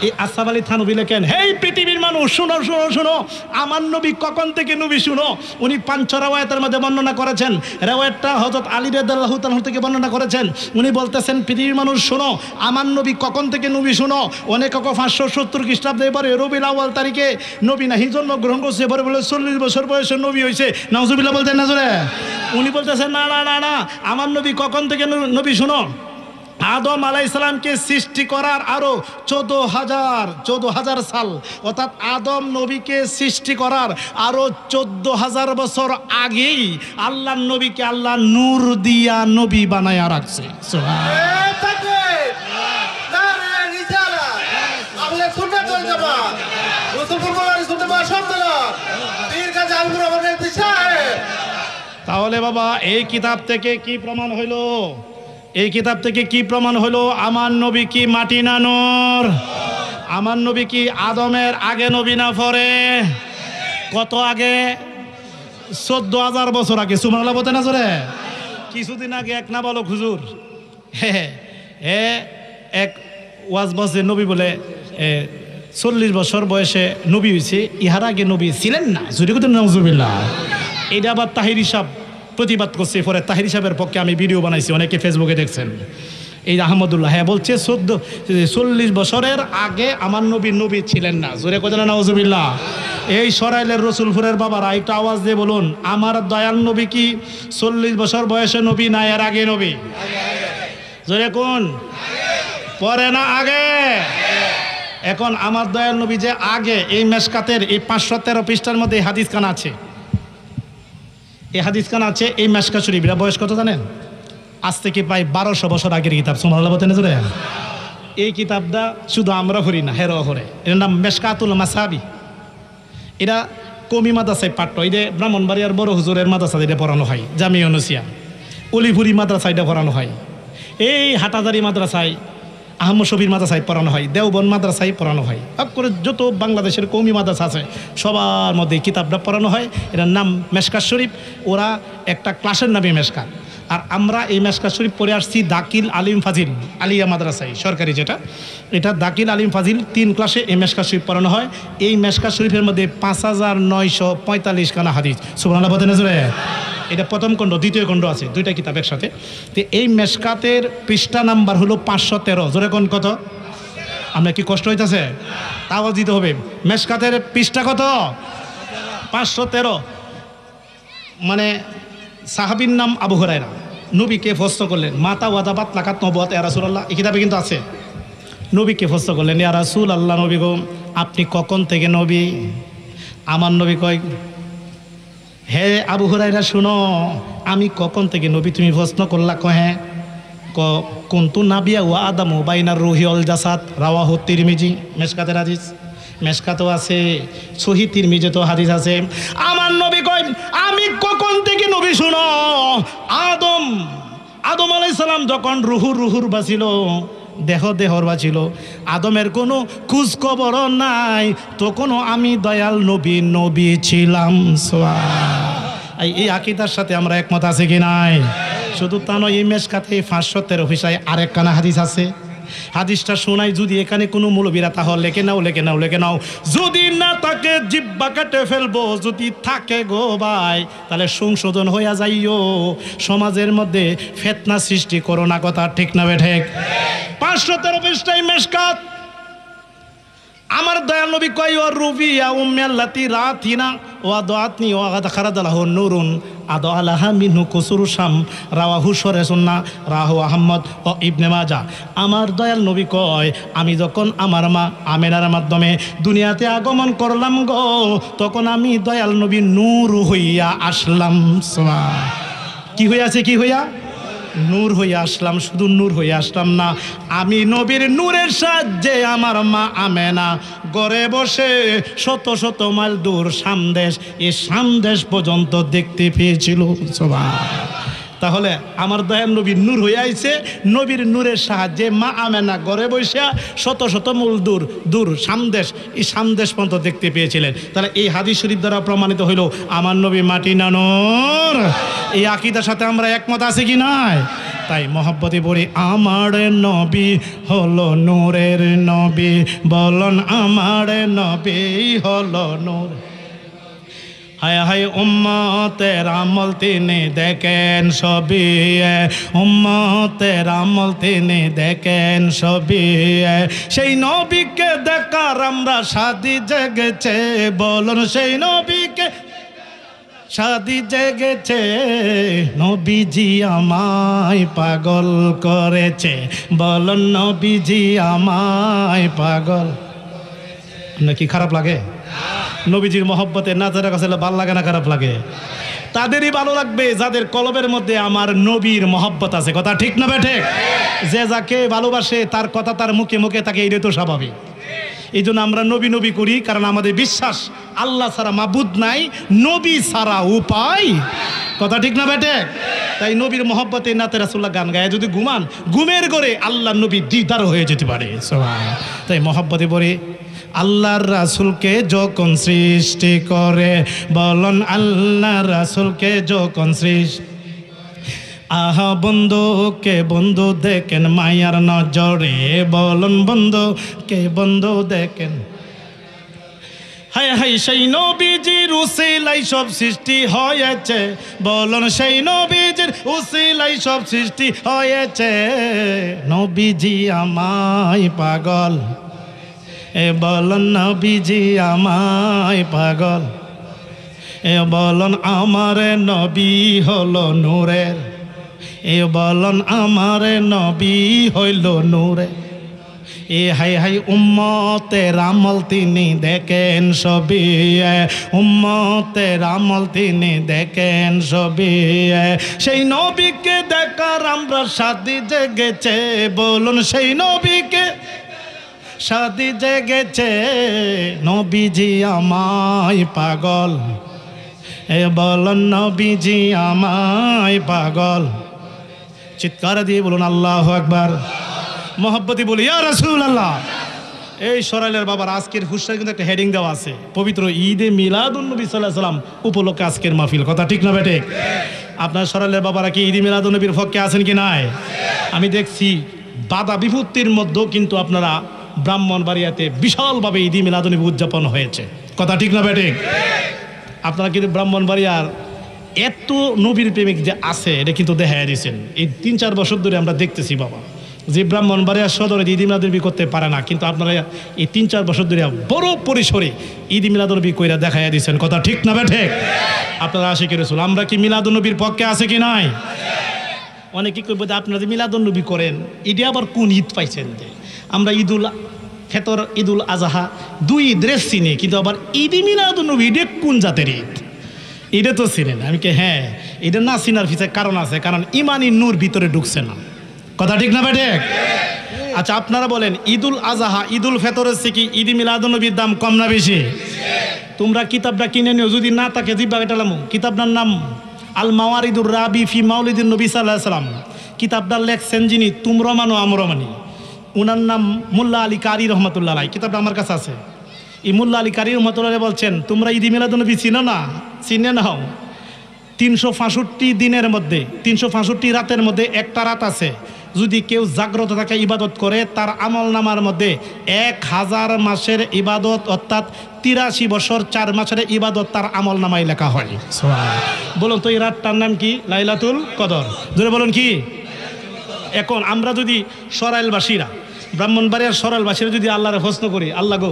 এই আশরাফ আলী থানভী লেখেন, হেই পৃথিবীর মানুষ শুনো শুনো শুনো, আমার নবী কখন থেকে নবী শুনো। উনি 5 রেওয়ায়াতের মধ্যে বর্ণনা করেছেন। রেওয়ায়াতটা হযরত আলী রাদিয়াল্লাহু তাআলা থেকে বর্ণনা করেছেন। উনি বলতেছেন, পৃথিবীর মানুষ শুনো, আমার নবী কখন থেকে নবী শুনো। অনেক 570 খ্রিস্টাব্দে এবারে রবিউল আউয়াল তারিখে নবী নাহি জন্মগ্রহণ করছে, এবারে বলে 40 বছর বয়সে নবী হয়েছে। নাউজুবিল্লাহ বলতেন না জোরে? উনি বলতেছেন, না না না না, আমার নবী কখন থেকে নবী শুনো। আদম আলাইসালামকে সৃষ্টি করার আরো 14,000 সাল, অর্থাৎ আদম নবীকে সৃষ্টি করার আরো 14,000 বছর আগেই আল্লাহ নবীকে আল্লাহ নূর দিয়া নবী বানায়া রাখছে। তাহলে বাবা এই কিতাব থেকে কি প্রমাণ হইল? এই কিতাব থেকে কি প্রমাণ হলো? আমার নবী কি মাটি না নূর? আমার নবী কি আদমের আগে নবী না পরে? কত আগে? 14,000 বছর আগে। সুবহানাল্লাহ বলতে না জোরে? কিছুদিন আগে এক না বলো হুজুর এক ওয়াজ বসে নবী বলে 40 বছর বয়সে নবী হয়েছে, ইহার আগে নবী ছিলেন না। জুড়ে কথা নাউজুবিল্লাহ। এটা আবার তাহির হিসাব প্রতিবাদ করছে। পরে তাহির সাহেবের পক্ষে আমি ভিডিও বানাইছি, অনেকে ফেসবুকে দেখছেন। এই আহমদুল্লাহ হ্যাঁ বলছে 40 বছরের আগে আমার নবী ছিলেন না। জোরে কথা না নাউজুবিল্লাহ। এই সরাইলের রসুলপুরের বাবারা একটু আওয়াজ দিয়ে বলুন, আমার দয়াল নবী কি 40 বছর বয়সে নবী না এর আগে নবী? জোরে কোন? পরে না আগে? এখন আমার দয়াল নবী যে আগে, এই মেশকাতের এই 513 পৃষ্ঠার মধ্যে এই হাদিস খান আছে। এই হাদিস খান আছে এই মেশকা শরীফ। এর বয়স কত জানেন? আজ থেকে প্রায় 1200 বছর আগের কিতাব। সুবহানাল্লাহ বলতে না জোরে? এই কিতাবটা শুধু আমরা পড়ি না, হেরো পড়ে। এর নাম মেশকাতুল মাসাবি। এটা কমি মাদ্রাসায় পাঠ্য। এটা ব্রাহ্মণবাড়িয়ার বড় হুজুরের মাদ্রাসা এটা পড়ানো হয়, জামিয়া নুসিয়া। অলিপুরি মাদ্রাসা এটা পড়ানো হয়। এই হাটাজারি মাদ্রাসায়, আহমদ শফির মাদ্রাসায় পড়ানো হয়, দেওবন মাদ্রাসায় পড়ানো হয়। ভাগ করে যত বাংলাদেশের কৌমি মাদ্রাসা আছে সবার মধ্যে কিতাবটা পড়ানো হয়। এটার নাম মেশকাত শরীফ। ওরা একটা ক্লাসের নামে মেশকাত। আর আমরা এই মেশকাত শরীফ পড়ে আসছি দাকিল আলিম ফাজিল আলিয়া মাদ্রাসায়, সরকারি যেটা। এটা দাকিল আলিম ফাজিল 3 ক্লাসে এই মেশকাত শরীফ পড়ানো হয়। এই মেশকাত শরীফের মধ্যে 5,945 খানা হাদিস। সুবহানাল্লাহ বলতে না জোরে? এটা প্রথম খণ্ড, দ্বিতীয় খণ্ড আছে, 2টা কিতাব একসাথে। তো এই মেশকাতের পৃষ্ঠা নাম্বার হলো 513। জোরে কোন কত? আমরা কি কষ্ট হইতেছে? তাও দিতে হবে। মেশকাতের পৃষ্ঠা কত? 513। মানে সাহাবীর নাম আবু হুরায়রা। নবীকে প্রশ্ন করলেন, মাতা ওয়াদাবাত লাকাত নবুয়াত ইয়া রাসূলুল্লাহ। এই কিতাবে কিন্তু আছে। নবীকে প্রশ্ন করলেন, ইয়া রাসূলুল্লাহ, নবী গো আপনি কখন থেকে নবী? আমার নবী কয়, হে আবু হুরায়রা শুনো, আমি কখন থেকে নবী তুমি প্রশ্ন করলা? কহে কুনতু নাবিয়া ওয়া আদামু বাইনার রুহি ওয়াল জাসাদ, রাওয়াহু তিরমিজি। মেশকাতের হাদিস, মেশকাতও আছে, সহিহ তিরমিজিতে হাদিস আছে। আমার নবী কয়, আমি কখন থেকে নবী শুনো, আদম আলাইহিস সালাম যখন রুহুর বাঁচিল, দেহর বাঁচিল, আদমের কোনো খোঁজ খবর নাই, তখনও আমি দয়াল নবী ছিলাম। এই আকীদার সাথে আমরা একমত আছে কি নাই? শুধু তা নয়, এই মেশকাতে 513 পৃষ্ঠায় আরেক কানা হাদিস আছে। হাদিসটা শোনাই, যদি এখানে কোনো মৌলবীরা তাহলে লেখে নাও। যদি না থাকে জিব্বা কেটে ফেলবো, যদি থাকে গো ভাই তাহলে সংশোধন হইয়া যাইও। সমাজের মধ্যে ফিতনা সৃষ্টি করো না, কথা ঠিক না বেঠিক? 513 পৃষ্ঠায় মেশকাত। আমার দয়াল নবী কয়, ও রুবিয়া উম্মাল্লাতি রাতিনা ওয়া দাআতনি ওয়া খারাদালাহু নূরুন আদা আলাহা মিনহু কুসুরু শাম, রাওয়াহু সুন্নাহ, রাহু আহমদ ও ইবনে মাজাহ। আমার দয়াল নবী কয়, আমি যখন আমার মা আমেনার মাধ্যমে দুনিয়াতে আগমন করলাম গো, তখন আমি দয়াল নবী নূর হইয়া আসলাম। কি হইয়া? নূর হইয়া আসলাম। শুধু নূর হইয়া আসলাম না, আমি নবীর নূরের সাহায্যে আমার মা আমেনা ঘরে বসে শত মাইল দূর সামদেশ, এই সামদেশ পর্যন্ত দেখতে পেয়েছিল। তাহলে আমার দয়াল নবীর নূর হইয়া আইছে, নবীর নূরের সাহায্যে মা আমেনা ঘরে বসে শত মাইল দূর সামদেশ, এই সামদেশ পর্যন্ত দেখতে পেয়েছিলেন। তাহলে এই হাদিস শরীফ দ্বারা প্রমাণিত হইল আমার নবী মাটি না নূর। এই আকীদার সাথে আমরা একমত আছে কি নাই? তাই মহব্বতে পড়ি, আমার নবী হলো নূরের নবী, বলন আমার নবী হলো নূর। হায় হায় উম্মতের আমল তিনি দেখেন সবই, উম্মতের আমল তিনি দেখেন সবই, সেই নবীকে দেখার আমরা শাদি জেগেছে, বলুন সেই নবীকে শাদি জেগেছে নবীজি আমায় পাগল করেছে, বলুন নবীজি আমায় পাগল। আপনার কি খারাপ লাগে? নবীজির মহব্বতে নাচের কাছে ভালো লাগে না খারাপ লাগে? তাদেরই ভালো লাগবে যাদের কলবের মধ্যে আমার নবীর মহব্বত আছে। কথা ঠিক না বেঠিক? যে যাকে ভালোবাসে তার কথা তার মুখে মুখে থাকে, এটাই তো স্বাভাবিক। এই জন্য আমরা নবী নবী করি, কারণ আমাদের বিশ্বাস আল্লাহ ছাড়া মাবুদ নাই, নবী ছাড়া উপায়। কথা ঠিক না বেঠিক? তাই নবীর মহব্বতে নাতে রাসূলুল্লাহ গান গায়, যদি ঘুমান ঘুমের ঘরে আল্লাহ নবী দিদার হয়ে যেতে পারে। তাই মহব্বতে পড়ে আল্লাহর রাসূলকে যখন সৃষ্টি করে, বলুন আল্লাহ রাসূলকে যখন সৃষ্টি, আহা বন্ধুকে বন্ধু দেখেন মায়ার নজরে, বলুন বন্ধুকে বন্ধু দেখেন। হায় হায় সেই নবীজির উসিলাই সব সৃষ্টি হয়েছে, বলুন সেই নবীজির উসিলাই সব সৃষ্টি হয়েছে। নবীজি আমায় পাগল, এ বলুন নবীজি আমায় পাগল, এ বলুন আমার নবী হলো নূরের, এ বলুন আমার নবী হইল নূরে। এ হাই হাই উম্মতের আমল তিনি দেখেন সবই, উম্মতের আমল তিনি দেখেন সবই। সেই নবীকে দেখার আমরা শাদি জেগেছে, বলুন সেই নবীকে শাদি জেগেছে। নবীজি আমায় পাগল, এ বলুন নবীজি আমায় পাগল। চিৎকার দিয়ে বলুন আল্লাহু আকবার। মহব্বতি বলি ইয়া রাসূলুল্লাহ। এই সরাইলের বাবার আজকের হুশায় কিন্তু একটা হেডিং দেওয়া আছে, পবিত্র ঈদে মিলাদুন নবী সাল্লাল্লাহু আলাইহি সাল্লাম উপলক্ষে আজকের মাহফিল। কথা ঠিক না বেঠিক? আপনার সরাইলের বাবারা কি ঈদে মিলাদুন নবীর পক্ষে আছেন কি নাই? আমি দেখছি বাধা বিপত্তির মধ্যেও কিন্তু আপনারা ব্রাহ্মণবাড়িয়াতে বিশালভাবে ঈদে মিলাদুন নবী উদযাপন হয়েছে। কথা ঠিক না বেঠিক? আপনারা কিন্তু ব্রাহ্মণবাড়িয়ার এত নবীর প্রেমিক যে আছে এটা কিন্তু দেখাইয়া দিয়েছেন। এই ৩-৪ বছর ধরে আমরা দেখতেছি বাবা, যে ব্রাহ্মণবাড়িয়ার সদরে ঈদ মিলাদুন্নবী করতে পারে না, কিন্তু আপনারা এই 3-4 বছর ধরে বড় পরিসরে ঈদ মিলাদুন্নবী কইরা দেখাইয়া দিয়েছেন। কথা ঠিক না বেঠিক? আপনারা আশিকি রাসূল, আমরা কি মিলাদুন্নবীর পক্ষে আছে কি নাই? অনেকে কইব যে আপনারা যে মিলাদুন্নবী করেন এটা আবার কোন ঈদ পাইছেন? যে আমরা ঈদুল ফেতর ঈদুল আজহা দুই ড্রেস চিনি, কিন্তু আবার ঈদ মিলাদুন্নবী এটা কোন জাতের ঈদ? এটা তো চিনেন। আমি কে হ্যাঁ, এটা না চিনার পিছনে কারণ আছে, কারণ ইমানি নূর ভিতরে ঢুকছে না। কথা ঠিক না বেঠিক? আচ্ছা আপনারা বলেন ঈদুল আজহা ঈদুল ফেতরের থেকে কি ঈদ মিলাদুন্নবীর দাম কম না বেশি? তোমরা কিতাবটা কিনে নিও, যদি না থাকে জিব্বা কেটালাম। কিতাবটার নাম আল মাওয়ারিদুর রাবি ফি মাউলিদিন নবী সাল্লাল্লাহু আলাইহি সাল্লাম। কিতাবটা লেখছেন যিনি তোমরা মানো আমরা মানি, ওনার নাম মোল্লা আলী কারি রহমাতুল্লাহ আলাইহি। কিতাবটা আমার কাছে আছে। এই মোল্লা আলী কারি রহমাতুল্লাহ আলাইহি বলছেন, তোমরা ঈদ মিলাদুন্নবী চিনো না? চিনে নাও। 365 দিনের মধ্যে 365 রাতের মধ্যে একটা রাত আছে, যদি কেউ জাগ্রত থাকে ইবাদত করে, তার আমল নামার মধ্যে 1000 মাসের ইবাদত, অর্থাৎ 83 বছর 4 মাসের ইবাদত তার আমল নামায় লেখা হয়। বলুন তো এই রাতটার নাম কি? লাইলাতুল কদর। জোরে বলুন কি? এখন আমরা যদি সরাইলবাসীরা, ব্রাহ্মণবাড়িয়ার সরাইলবাসীরা যদি আল্লাহরে প্রশ্ন করি, আল্লাহ গো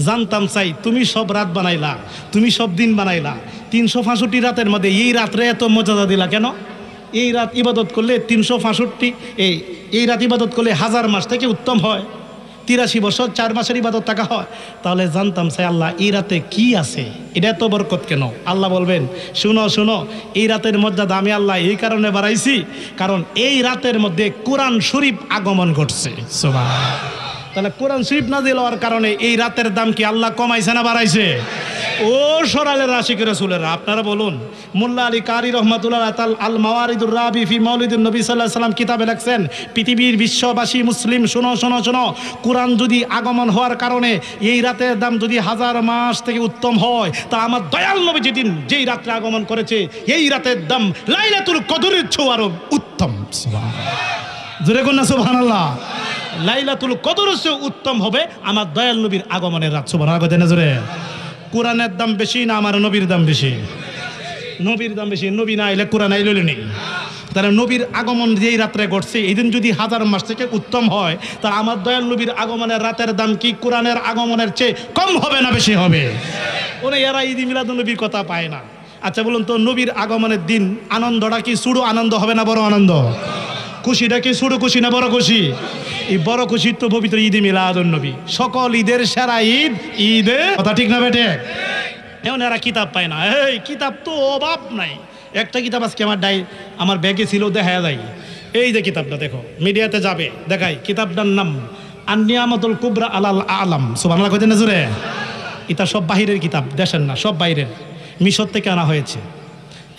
জানতাম চাই তুমি সব রাত বানাইলা, তুমি সব দিন বানাইলা, 365 রাতের মধ্যে এই রাত্রে এত মর্যাদা দিলা কেন? এই রাত ইবাদত করলে 365 এই রাত ইবাদত করলে 1000 মাস থেকে উত্তম হয়, 83 বছর 4 মাসের ইবাদত টাকা হয়। তাহলে জানতাম চাই আল্লাহ এই রাতে কি আছে, এটা এত বরকত কেন? আল্লাহ বলবেন শুনো শুনো, এই রাতের মর্যাদা আমি আল্লাহ এই কারণে বাড়াইছি, কারণ এই রাতের মধ্যে কোরআন শরীফ আগমন ঘটছে। সুবহানাল্লাহ। তাহলে কোরআন শরীফ নাযিল হওয়ার কারণে এই রাতের দাম কি আল্লাহ কমাইছে না বাড়াইছে? ও সরালের আশিকি রাসূলেরা, আপনারা বলুন। মোল্লা আলী কারি রহমাতুল্লাহ আল মাওয়ারিদুর রাবি ফি মাউলিদিন নবী সাল্লাল্লাহু আলাইহি সাল্লাম কিতাবে লেখছেন, পৃথিবীর বিশ্ববাসী মুসলিম শোনো শোনো শোনো, কোরআন যদি আগমন হওয়ার কারণে এই রাতের দাম যদি 1000 মাস থেকে উত্তম হয়, তা আমার দয়াল নবী যেদিন যেই রাত্রে আগমন করেছে এই রাতের দাম লাইলাতুল কদরের চেয়েও আরো উত্তম। সুবহানাল্লাহ। জোরে কোন না সুবহানাল্লাহ। লাইলাতুল কদরের চেয়েও উত্তম হবে আমার দয়াল নবীর আগমনের রাত। সুবহানাল্লাহ। জোরে। কোরআনের দাম বেশি না আমার নবীর দাম বেশি? নবীর দাম বেশি। নবী না এলে কোরআন আইলে নেই। তাহলে নবীর আগমন যেই রাত্রে ঘটছে এই দিন যদি 1000 মাস থেকে উত্তম হয়, তাহলে আমার দয়াল নবীর আগমনের রাতের দাম কি কোরআনের আগমনের চেয়ে কম হবে না বেশি হবে? ওরা এরা ঈদ মিলাদুন নবীর কথা পায় না। আচ্ছা বলুন তো, নবীর আগমনের দিন আনন্দটা কি ছোট আনন্দ হবে না বড় আনন্দ? খুশিটা কি ছোট খুশি না বড় খুশি? এই বড় খুশির তো পবিত্র ঈদে মিলাদুন্নবী, সকল ঈদের সেরা ঈদ ঈদে, কথা ঠিক না বেটে? এখন এরা কিতাব পায় না, এই কিতাব তো অভাব নাই। একটা কিতাব আজকে আমার ব্যাগে ছিল, দেখা যায়। এই যে কিতাবটা দেখো, মিডিয়াতে যাবে দেখাই, কিতাবটার নাম আন-নিয়ামাতুল কুবরা আলাল আলাম। সুবহানাল্লাহ কইতেন না জোরে? এটা সব বাহিরের কিতাব, দেশের না, সব বাইরের। মিশর থেকে আনা হয়েছে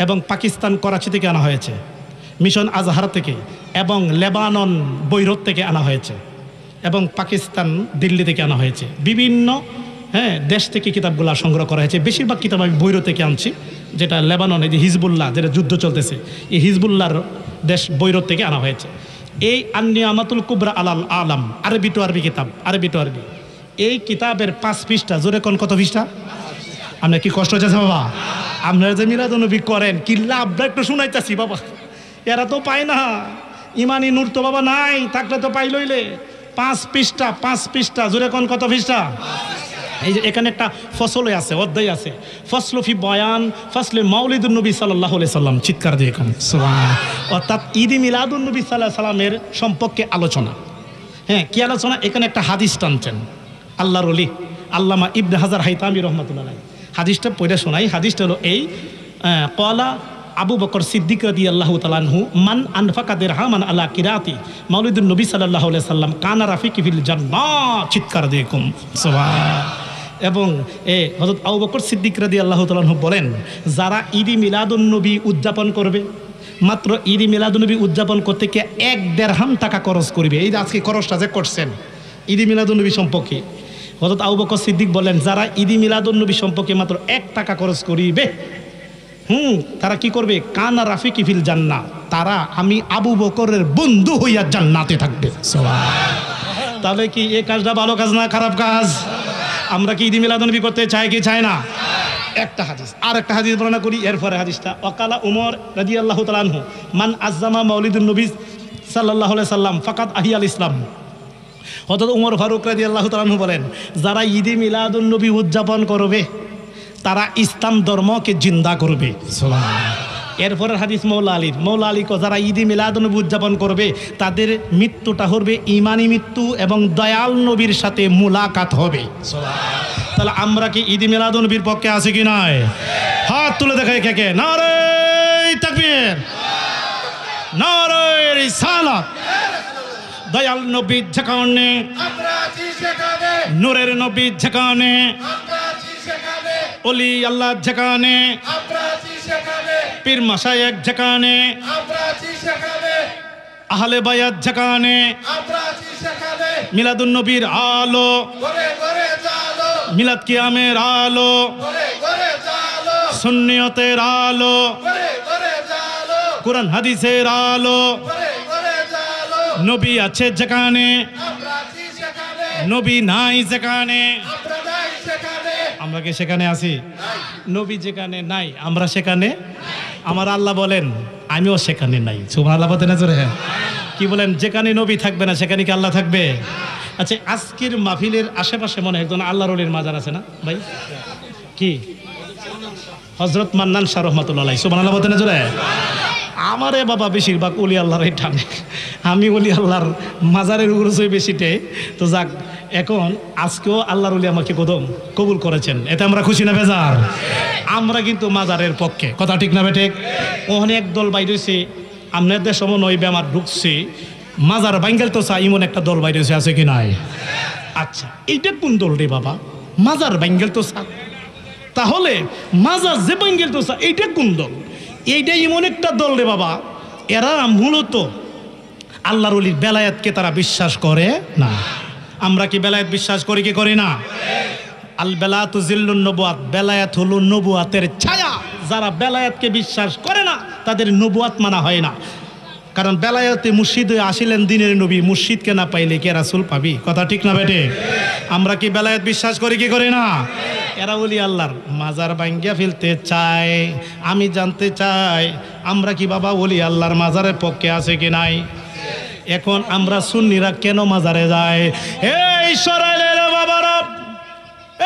এবং পাকিস্তান করাচি থেকে আনা হয়েছে, মিশন আজহার থেকে, এবং লেবানন বৈরুত থেকে আনা হয়েছে, এবং পাকিস্তান দিল্লি থেকে আনা হয়েছে। বিভিন্ন দেশ থেকে কিতাবগুলো সংগ্রহ করা হয়েছে। বেশিরভাগ কিতাব আমি বৈরুত থেকে আনছি, যেটা লেবাননে যে হিজবুল্লাহ, যেটা যুদ্ধ চলতেছে, এই হিজবুল্লাহর দেশ বৈরুত থেকে আনা হয়েছে। এই আন-নিয়ামাতুল কুবরা আলাল আলাম, আরবি টু আরবি কিতাব, আরবি টু আরবি। এই কিতাবের 5 পৃষ্ঠা, জোরে কোন কত পৃষ্ঠা? আপনার কি কষ্ট হচ্ছে বাবা? আপনারা যে মিলাদুন্নবী করেন, কি লাভটা একটু শুনাইতেছি বাবা। এরা তো পায় না, ইমানি নূর তো বাবা নাই, থাকলে তো পাই লইলে। 5 পৃষ্ঠা, 5 পৃষ্ঠা, জোরে কোন কত পৃষ্ঠা? এই যে এখানে একটা ফসলে আছে, অধ্যায় আছে, ফসলফি বয়ান ফসলে মাউলিদুন নবী সাল্লাল্লাহু আলাইহি সাল্লাম, চিৎকার দিয়ে এখন সুবহানাল্লাহ। অর্থাৎ ঈদে মিলাদুন নবী সাল্লাল্লাহু আলাইহি সাল্লামের সম্পর্কে আলোচনা। কি আলোচনা? এখানে একটা হাদিস টানছেন আল্লাহর ওলি আল্লামা ইবনে হাজার হাইতামি রহমাতুল্লাহ আলাইহি। হাদিসটা পড়ে শোনাই। হাদিসটা হলো এই, ক্বালা আবু বকর সিদ্দিক রাদিয়াল্লাহু তাআলা আনহু, মান আনফাকা দিরহামান আলা কিরাতি মাউলিদুন নবী সাল্লাল্লাহু আলাইহি সাল্লাম কানা রাফিকি ফিল জান্নাহ, চিৎকার দিয়ে এখন সুবহানাল্লাহ। এবং হযরত আবু বকর সিদ্দিক রাদিয়াল্লাহু তাআলা আনহু বলেন, যারা ঈদে মিলাদুন্নবী উদযাপন করবে, মাত্র ঈদে মিলাদুন্নবী উদযাপন করতে গিয়ে 1 দিরহাম টাকা খরচ করবে। এই যে আজকে খরচটা যে করছেন ঈদে মিলাদুন্নবী সম্পর্কে, হযরত আবু বকর সিদ্দিক বলেন, যারা ঈদে মিলাদুন্নবী সম্পর্কে মাত্র 1 টাকা খরচ করিবে, তারা কি করবে? কানা রাফিকি ফিল জান্নাহ, তারা আমি আবু বকরের বন্ধু হইয়া জান্নাতে থাকবে। সুবহানাল্লাহ। তাহলে কি এই কাজটা ভালো কাজ না খারাপ কাজ? আমরা কি ঈদে মিলাদুন্নবী করতে চাই কি চাই না? একটা হাদিস, আর একটা হাদিস বর্ণনা করি। এরপরে হাদিসটা, ওয়াকালা উমর রাদিয়াল্লাহু তাআলা আনহু, মান আযযামা মাউলিদুন নবী সাল্লাল্লাহু আলাইহি সাল্লাম ফাকাদ আহিয়াল ইসলাম। হযরত উমর ফারুক রাদিয়াল্লাহু তাআলা আনহু বলেন, যারা ঈদে মিলাদুন্নবী উদযাপন করবে, তারা ইসলাম ধর্মকে জিন্দা করবে। সুবহানাল্লাহ। এরপরের হাদিস মৌলা আলী কো, যারা ঈদে মিলাদুন্নবী উদযাপন করবে, তাদের মৃত্যুটা হবে ঈমানি মৃত্যু এবং দয়াল নবীর সাথে মুলাকাত হবে। সুবহানাল্লাহ। তাহলে আমরা কি ঈদে মিলাদুন্নবীর পক্ষে আছি কি নাই? হাত তুলে দেখাই কে কে। নারে তাকবীর, নারে রিসালাত। দয়াল নবী যেখানে, নূরের নবী যেখানে, ওলি আল্লাহ যেখানে, পীর মাশায়েখ যেখানে, আহলে বায়াত যেখানে, মিলাদুন্নবীর আলো, মিলাদ কিয়ামের আলো, সুন্নিয়তের আলো, কোরআন হাদিসের আলো, নবী আছে যেখানে, নবী নাই যেখানে, আমরা কি সেখানে আছি? নবী যেখানে নাই, আমরা সেখানে। আমার আল্লাহ বলেন, আমিও সেখানে নাই। সুবহানাল্লাহ বলতে না জোরে? কি বলেন? যেখানে নবী থাকবে না, সেখানে কি আল্লাহ থাকবে? আচ্ছা, আজকের মাহফিলের আশেপাশে মনে হয় একজন আল্লাহর ওলির মাজার আছে না ভাই? কি? হযরত মান্নান শাহ রহমাতুল্লাহ আলাইহি। সুবহানাল্লাহ বলতে না জোরে? আমারে বাবা বেশিরভাগ ওলি আল্লাহর এই টানে, আমি ওলি আল্লাহর মাজারের উরুসই বেশিটে। তো যাক, এখন আজকেও আল্লাহর ওলি আমাকে কবুল করেছেন, এতে আমরা খুশি না বেজার? আমরা কিন্তু মাজারের পক্ষে, কথা ঠিক না বেঠিক? ওখানে একদল বাইরে হয়েছে, আপনাদের সময় নয় বেমার ঢুকছে, মাজার বাঙ্গেল তো চা, ইমন একটা দল বাইরে হয়েছে, আছে কি নাই? আচ্ছা, এইটা কোন দল রে বাবা? মাজার বাঙ্গেল তো চা, তাহলে মাজার যে বাঙ্গেল তো চা, এইটা কোন দল? এইটা এমন একটা দল রে বাবা, এরা মূলত আল্লাহর ওলির বেলায়েতকে তারা বিশ্বাস করে না। আমরা কি বেলায়েত বিশ্বাস করি কি করি না? আল বেলায়াতু জিল্লুন নবুয়াত, বেলায়েত হলো নবুয়াতের ছায়া। যারা বেলায়েতকে বিশ্বাস করে না, তাদের নবুয়াত মানা হয় না। কারণ বেলায়েতে মুর্শিদ হয়ে আসিলেন দিনের নবী, মুর্শিদকে না পাইলে কে রাসূল পাবি? কথা ঠিক না বেটে? আমরা কি বেলায়েত বিশ্বাস করি কি করি না? এরা ওলি আল্লাহর মাজার ভাঙ্গিয়া ফেলতে চায়। আমি জানতে চাই, আমরা কি বাবা ওলি আল্লাহর মাজারের পক্ষে আছে কি নাই? এখন আমরা সুন্নিরা কেন মাজারে যায়? এই সরাইলের বাবারা,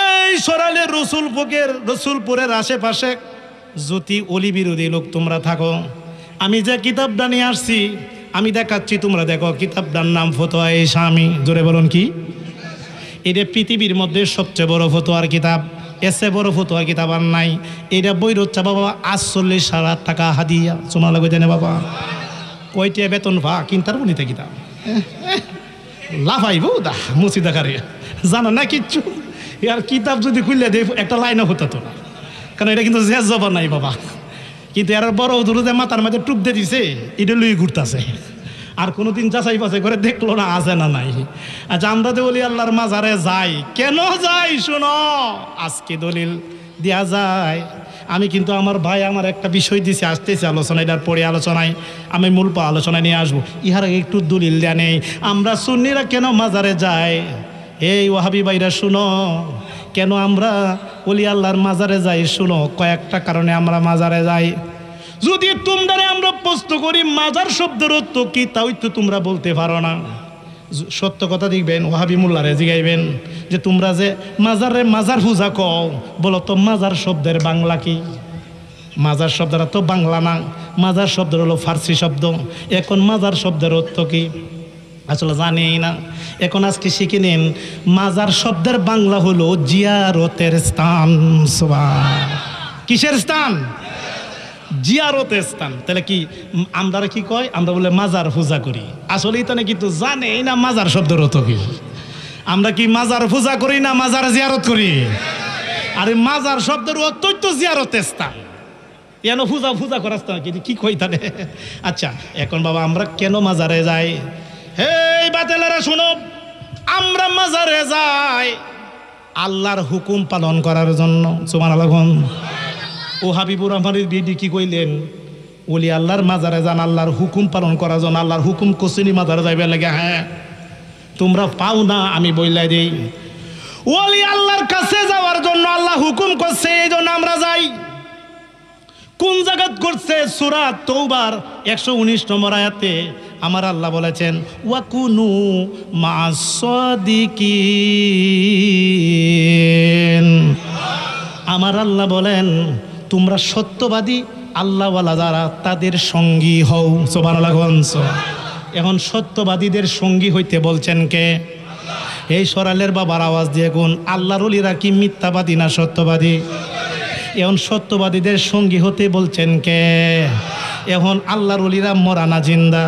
এই সরাইলের রসুলপুরের আশেপাশে যদি অলি বিরোধী লোক তোমরা থাকো, আমি যে কিতাবটা নিয়ে আসছি আমি দেখাচ্ছি, তোমরা দেখো। কিতাবটার নাম ফতোয়ায়ে শামী। জোরে বলুন কি? এটা পৃথিবীর মধ্যে সবচেয়ে বড় ফতোয়ার কিতাব। এসে বড় ফতোয়ার কিতাব আর নাই। এটা বই রচ্ছে বাবা 48,000 টাকা হাদিয়া। শোনা লাগবে জানে বাবা, কয়টিয়া বেতন ভা কিনতার বলিতে কিতাব লাফাইব দা মুসি দেখারে জানো না কিচ্ছু। আর কিতাব যদি খুললে দেয় একটা লাইনও হতো না, কারণ এটা কিন্তু জেজ জবান নাই বাবা। কিন্তু এর বড় ধরো যে মাথার মাঝে টুপ দিয়ে দিছে, এটা লুই ঘুরতেছে। আর কোনোদিন যাচাই বাছাই করে দেখলো না আছে না নাই। আচ্ছা, আমরা তো বলি আল্লাহর মাজারে যাই, কেন যাই শোনো, আজকে দলিল দেয়া যায়। আমি কিন্তু আমার ভাই আমার একটা বিষয় দিছে, আসতেছে আলোচনা, এটার পরে আলোচনায় আমি মূল আলোচনায় নিয়ে আসবো। ইহার আগে একটু দলিল দেয়া নেই। আমরা সুন্নিরা কেন মাজারে যাই? এই ওয়াহাবি ভাইরা শুনো, কেন আমরা ওলি আল্লাহর মাজারে যাই শুনো। কয়েকটা কারণে আমরা মাজারে যাই। যদি তোমরা আমরা প্রশ্ন করি মাজার শব্দের অর্থ কি, তাই তো তোমরা বলতে পারো না। সত্য কথা দেখবেন, ওয়াহাবি মোল্লারে জিগাইবেন যে তোমরা যে মাজারে মাজার পূজা কও, বলো তো মাজার শব্দের বাংলা কি? মাজার শব্দটা তো বাংলা না, মাজার শব্দ হলো ফার্সি শব্দ। এখন মাজার শব্দের অর্থ কি আসলে জানি না। এখন আজকে শিখে নিন, মাজার শব্দের বাংলা হলো জিয়ারতের স্থান। কিসের স্থান? জিয়ারতের স্থান। তাহলে কি আমরা কি কয়? আমরা বলে মাজার পূজা করি। আসলেই তো না, কিন্তু জানে না মাজার শব্দের অর্থ কি। আমরা কি মাজার পূজা করি না মাজার জিয়ারত করি? আরে মাজার শব্দের অর্থই তো জিয়ারতের স্থান। কেন পূজা পূজা করার স্থান কি কই তাহলে? আচ্ছা, এখন বাবা আমরা কেন মাজারে যাই? এই বাতেলারা শোনো, আমরা মাজারে যাই আল্লাহর হুকুম পালন করার জন্য। সুবহানাল্লাহ। ও হাবিবুর রহমানের বিডি কি কইলেন? ওলি আল্লাহর মাজারে যান আল্লাহর হুকুম পালন করার জন্য। আল্লাহর হুকুম কোসিনি মাজারে যাইবে লাগে? হ্যাঁ, তোমরা পাও না আমি বইলাই দেই। ওলি আল্লাহর কাছে যাওয়ার জন্য আল্লাহ হুকুম করছে, এই জন্য আমরা যাই। কোন জায়গাত করছে? সূরা তওবার 119 নম্বর আয়াতে আমার আল্লাহ বলেছেন, ওয়াকুনু মা'আস সাদিকিন। আমার আল্লাহ বলেন তোমরা সত্যবাদী আল্লাহওয়ালা যারা তাদের সঙ্গী হও। সুবহানাল্লাহ। এখন সত্যবাদীদের সঙ্গী হইতে বলছেন কে? এই সরালের বাবার আওয়াজ দিয়ে কোন আল্লাহর ওলিরা কি মিথ্যাবাদী না সত্যবাদী? এখন সত্যবাদীদের সঙ্গী হতে বলছেন কে? এখন আল্লাহর ওলিরা মরা না জিন্দা?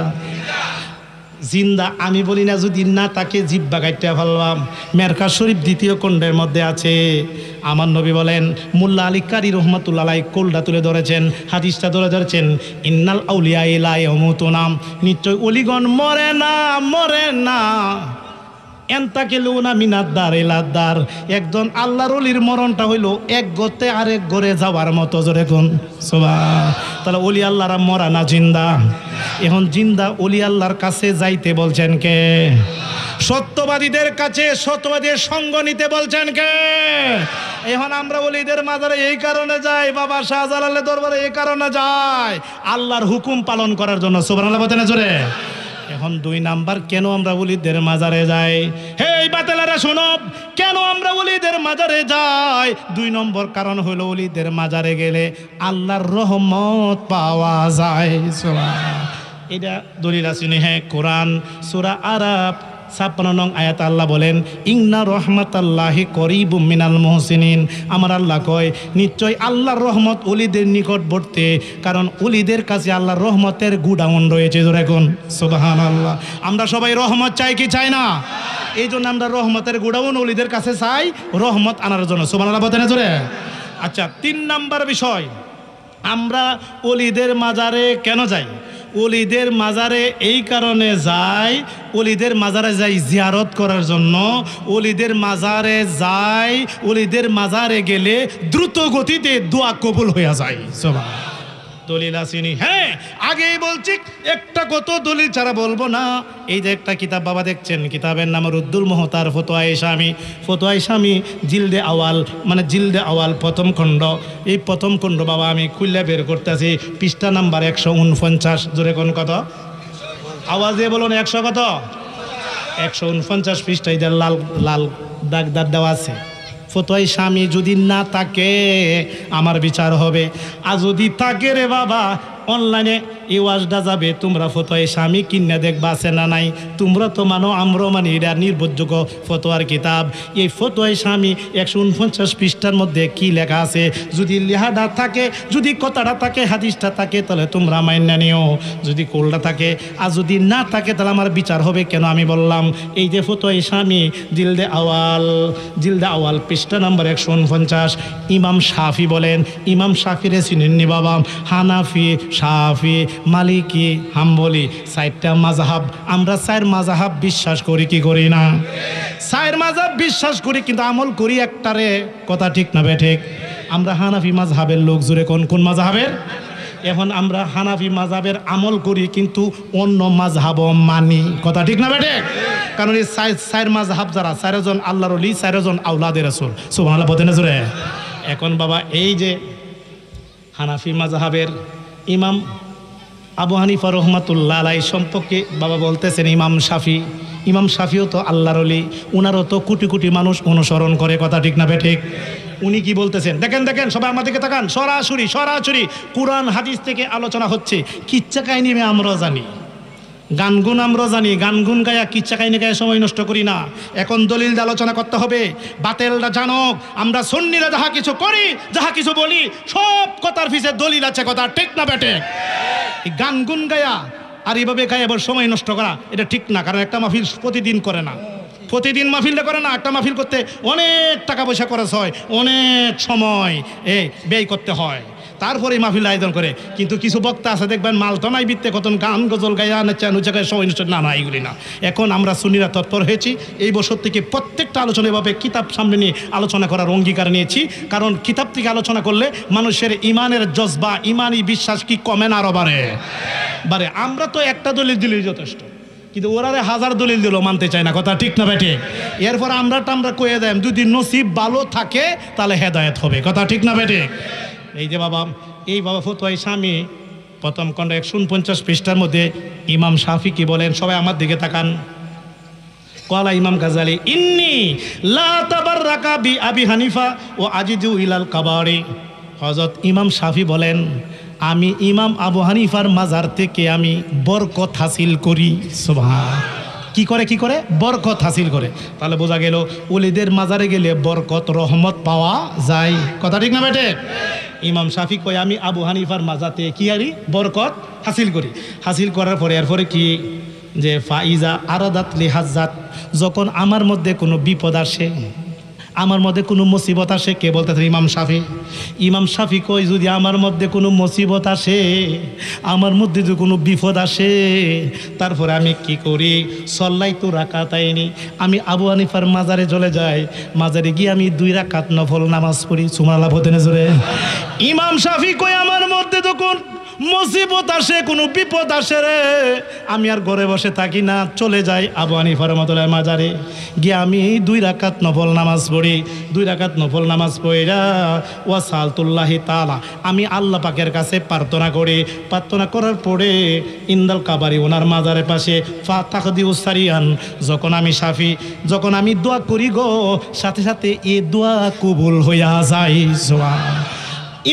জিন্দা। আমি বলি না যদি না তাকে জিব্বা কাইটা ফেললাম। মেরকা শরীফ 2য় খণ্ডের মধ্যে আছে। আমার নবী বলেন, মোল্লা আলী কারি রহমাতুল্লাহ আলাইহি কোলটা তুলে ধরেছেন, হাদিসটা তুলে ধরেছেন, ইন্নাল আউলিয়া লা ইয়ামুতুনা, নিশ্চয় ওলিগণ মরে না, মরে না। এন্তাকিলুনা মিনাদ-দার ইলাদ-দার। একজন আল্লাহর ওলির মরণটা হইলো এক গতে আরেক ঘরে যাওয়ার মতো। জোরে কোন সুবহান। তাহলে ওলি আল্লাহরা মরা না জিন্দা? এখন জিন্দা ওলি আল্লাহর কাছে যাইতে বলছেন কে? সত্যবাদীদের কাছে সত্যবাদীর সঙ্গ নিতে বলছেন কে? এখন আমরা ওলিদের মাজারে এই কারণে যাই, বাবা শাহজালালের দরবারে এই কারণে যাই, আল্লাহর হুকুম পালন করার জন্য। সুবহানাল্লাহ বলেন জোরে। এখন 2 নাম্বার, কেন আমরা ওলিদের মাজারে যাই? হে বাতেলারা শোনো, কেন আমরা ওলিদের মাজারে যাই? 2 নম্বর কারণ হলো ওলিদের মাজারে গেলে আল্লাহর রহমত পাওয়া যায়। এটা দলিল আছে। হ্যাঁ, কোরআন সূরা আরাফ 56 নং আয়াত আল্লাহ বলেন, ইন্না রহমাতাল্লাহি করিবুম মিনাল মুহসিনিন। আমার আল্লাহ কয় নিশ্চয় আল্লাহর রহমত ওলিদের নিকটবর্তী, কারণ ওলিদের কাছে আল্লাহর রহমতের গুডাউন রয়েছে। জোরে কোন সুবহানাল্লাহ। আমরা সবাই রহমত চাই কি চাই না? এই জন্য আমরা রহমতের গুডাউন ওলিদের কাছে চাই রহমত আনার জন্য। সুবহানাল্লাহ বলেন জোরে। আচ্ছা, 3 নাম্বার বিষয়, আমরা ওলিদের মাজারে কেন যাই? ওলিদের মাজারে এই কারণে যাই, ওলিদের মাজারে যাই জিয়ারত করার জন্য। ওলিদের মাজারে যাই, ওলিদের মাজারে গেলে দ্রুত গতিতে দোয়া কবুল হয়ে যায়। দলিল আসেনি? হ্যাঁ, আগেই বলছি, একটা কত দলিল ছাড়া বলবো না। এই যে একটা কিতাব বাবা দেখছেন, কিতাবের নাম রুদ্দুল মুহতার ফতোয়ায়ে শামী। ফতোয়ায়ে শামী জিলদে আওয়াল, মানে জিলদে আওয়াল 1ম খণ্ড। এই 1ম খণ্ড বাবা আমি খুললে বের করতেছি, পৃষ্ঠা নাম্বার 149। জোরে কোন কত? আওয়াজে বলুন 100 কত? 149 পৃষ্ঠায় লাল লাল দাগ দেওয়া আছে। ফতোয়ায় স্বামী যদি না থাকে আমার বিচার হবে, আর যদি থাকে রে বাবা অনলাইনে এই ওয়াজটা যাবে, তোমরা ফতোয়ায় স্বামী কিনে দেখবা আছে না নাই। তোমরা তো মানো, আমরাও মানি, এটা নির্ভরযোগ্য ফতোয়ার কিতাব। এই ফতোয়ায় স্বামী 149 পৃষ্ঠার মধ্যে কি লেখা আছে, যদি লেহাটা থাকে, যদি কথাটা থাকে, হাদিসটা থাকে, তাহলে তোমরা মাইনা নিও, যদি কোলটা থাকে। আর যদি না থাকে তাহলে আমার বিচার হবে। কেন আমি বললাম, এই যে ফতোয়ায় স্বামী জিলদে আওয়াল পৃষ্ঠা নম্বর 149, ইমাম শাফি বলেন, ইমাম শাফিরে চিনেননি বাবা? হানাফি, শাফি, মালিকি, হাম্বলি, 4টা মাযহাব। আমরা 4 মাযহাব বিশ্বাস করি কি করি না? 4 মাযহাব বিশ্বাস করি, কিন্তু আমল করি একটারে। কথা ঠিক না বেঠিক? আমরা হানাফি মাযহাবের লোক, জোরে কোন মাযহাবের? এখন আমরা হানাফি মাযহাবের আমল করি, কিন্তু অন্য মাযহাবও মানি। কথা ঠিক না বেঠিক? কারণ এই 4 মাযহাব যারা, 4 জন আল্লাহর ওলি, 4 জন আওলাদের রাসূল, সুবহানাল্লাহ বলেন না জোরে? এখন বাবা এই যে হানাফি মাযহাবের ইমাম আবু হানিফা রহমাতুল্লাহ আলাইহি সম্পর্কে বাবা বলতেছেন, ইমাম শাফিও তো আল্লাহর ওলি, উনারও তো কোটি কোটি মানুষ অনুসরণ করে। কথা ঠিক না বেঠিক? উনি কি বলতেছেন দেখেন, সবাই আমাদেরকে তাকান। সরাসরি কুরআন হাদিস থেকে আলোচনা হচ্ছে। কিচ্ছা কাহিনী আমরাও জানি, গানগুন আমরা জানি, গানগুন গায়া কিচ্ছা কাহিনী গায়ে সময় নষ্ট করি না। এখন দলিল দিয়ে আলোচনা করতে হবে। বাতেলরা জানক, আমরা সুন্নিরা যাহা কিছু করি, যাহা কিছু বলি, সব কথার পিছে দলিল আছে। কথা ঠিক না বেঠিক? এই গানগুন গায়া আর এইভাবে গায়ে আবার সময় নষ্ট করা, এটা ঠিক না। কারণ একটা মাহফিল প্রতিদিন করে না, মাহফিলটা করে না। একটা মাহফিল করতে অনেক টাকা পয়সা খরচ হয়, অনেক সময় ব্যয় করতে হয়, তারপরে মাহফিল আয়োজন করে। কিন্তু কিছু বক্তা আছে দেখবেন, মালতনাই বিত্তে কত গান গজল গায়া নুচাগায় সময় নষ্ট না, এগুলি না। এখন আমরা সুন্নিরা তৎপর হয়েছি, এই বছর থেকে প্রত্যেকটা আলোচনা এভাবে কিতাব সামনে নিয়ে আলোচনা করার অঙ্গীকার নিয়েছি। কারণ কিতাব থেকে আলোচনা করলে মানুষের ইমানের জজবা, ইমানি বিশ্বাস কি কমে না আরো বাড়ে? আমরা তো একটা দলিল দিলেই যথেষ্ট, কিন্তু ওরা 1000 দলিল দিল মানতে চায় না। কথা ঠিক না বেঠিক? এরপর আমরা কয়ে দেয়, যদি নসিব ভালো থাকে তাহলে হেদায়েত হবে। কথা ঠিক না বেঠিক? এই যে বাবা, এই বাবা ফতোয়ায় স্বামী প্রথম খণ্ড 149 পৃষ্ঠার মধ্যে ইমাম শাফি কি বলেন, সবাই আমার দিকে তাকান। কলা ইমাম গাজালি, ইন্নি লা তাবাররাকা বি আবি হানিফা ও আজিজু ইলাল কাবারি। হযরত ইমাম শাফি বলেন, আমি ইমাম আবু হানিফার মাজার থেকে আমি বরকত হাসিল করি। সুবহান। কি করে? বরকত হাসিল করে। তাহলে বোঝা গেল ওলিদের মাজারে গেলে বরকত, রহমত পাওয়া যায়। কথা ঠিক না বেটে? ইমাম শাফি কয়, আমি আবু হানিফার মাজাতে কি আরি বরকত হাসিল করি। হাসিল করার পরে এরপরে কি, যে ফাইজা আরাদাত লিহাজ্জাত, যখন আমার মধ্যে কোনো বিপদ আসে, আমার মধ্যে কোনো মুসিবত আসে। কে বলতেছে? ইমাম শাফি কই, যদি আমার মধ্যে কোনো মুসিবত আসে, আমার মধ্যে যদি কোনো বিপদ আসে, তারপরে আমি কি করি? সল্লাইতু রাকাতাইনি, আমি আবু হানিফার মাজারে চলে যাই। মাজারে গিয়ে আমি 2 রাকাত নফল নামাজ পড়ি। সুবহানাল্লাহ বলতে না জোরে? ইমাম শাফি কই, আমার মধ্যে যখন মুসিবত আসে, কোনো বিপদ আসে রে, আমি আর ঘরে বসে থাকি না, চলে যাই আবু হানিফা রাহমাতুল্লাহ মাজারে গিয়ে আমি 2 রাকাত নফল নামাজ পড়ি। 2 রাকাত নফল নামাজ পড়া ওয়া সালতুল্লাহি তাআলা, আমি আল্লাহ পাকের কাছে প্রার্থনা করি। প্রার্থনা করার পরে ইন্দাল কাবারি, ওনার মাজারের পাশে ফাতাকদিউ সারিয়ান, যখন আমি দোয়া করি গো, সাথে সাথে এই দোয়া কবুল হইয়া যায়।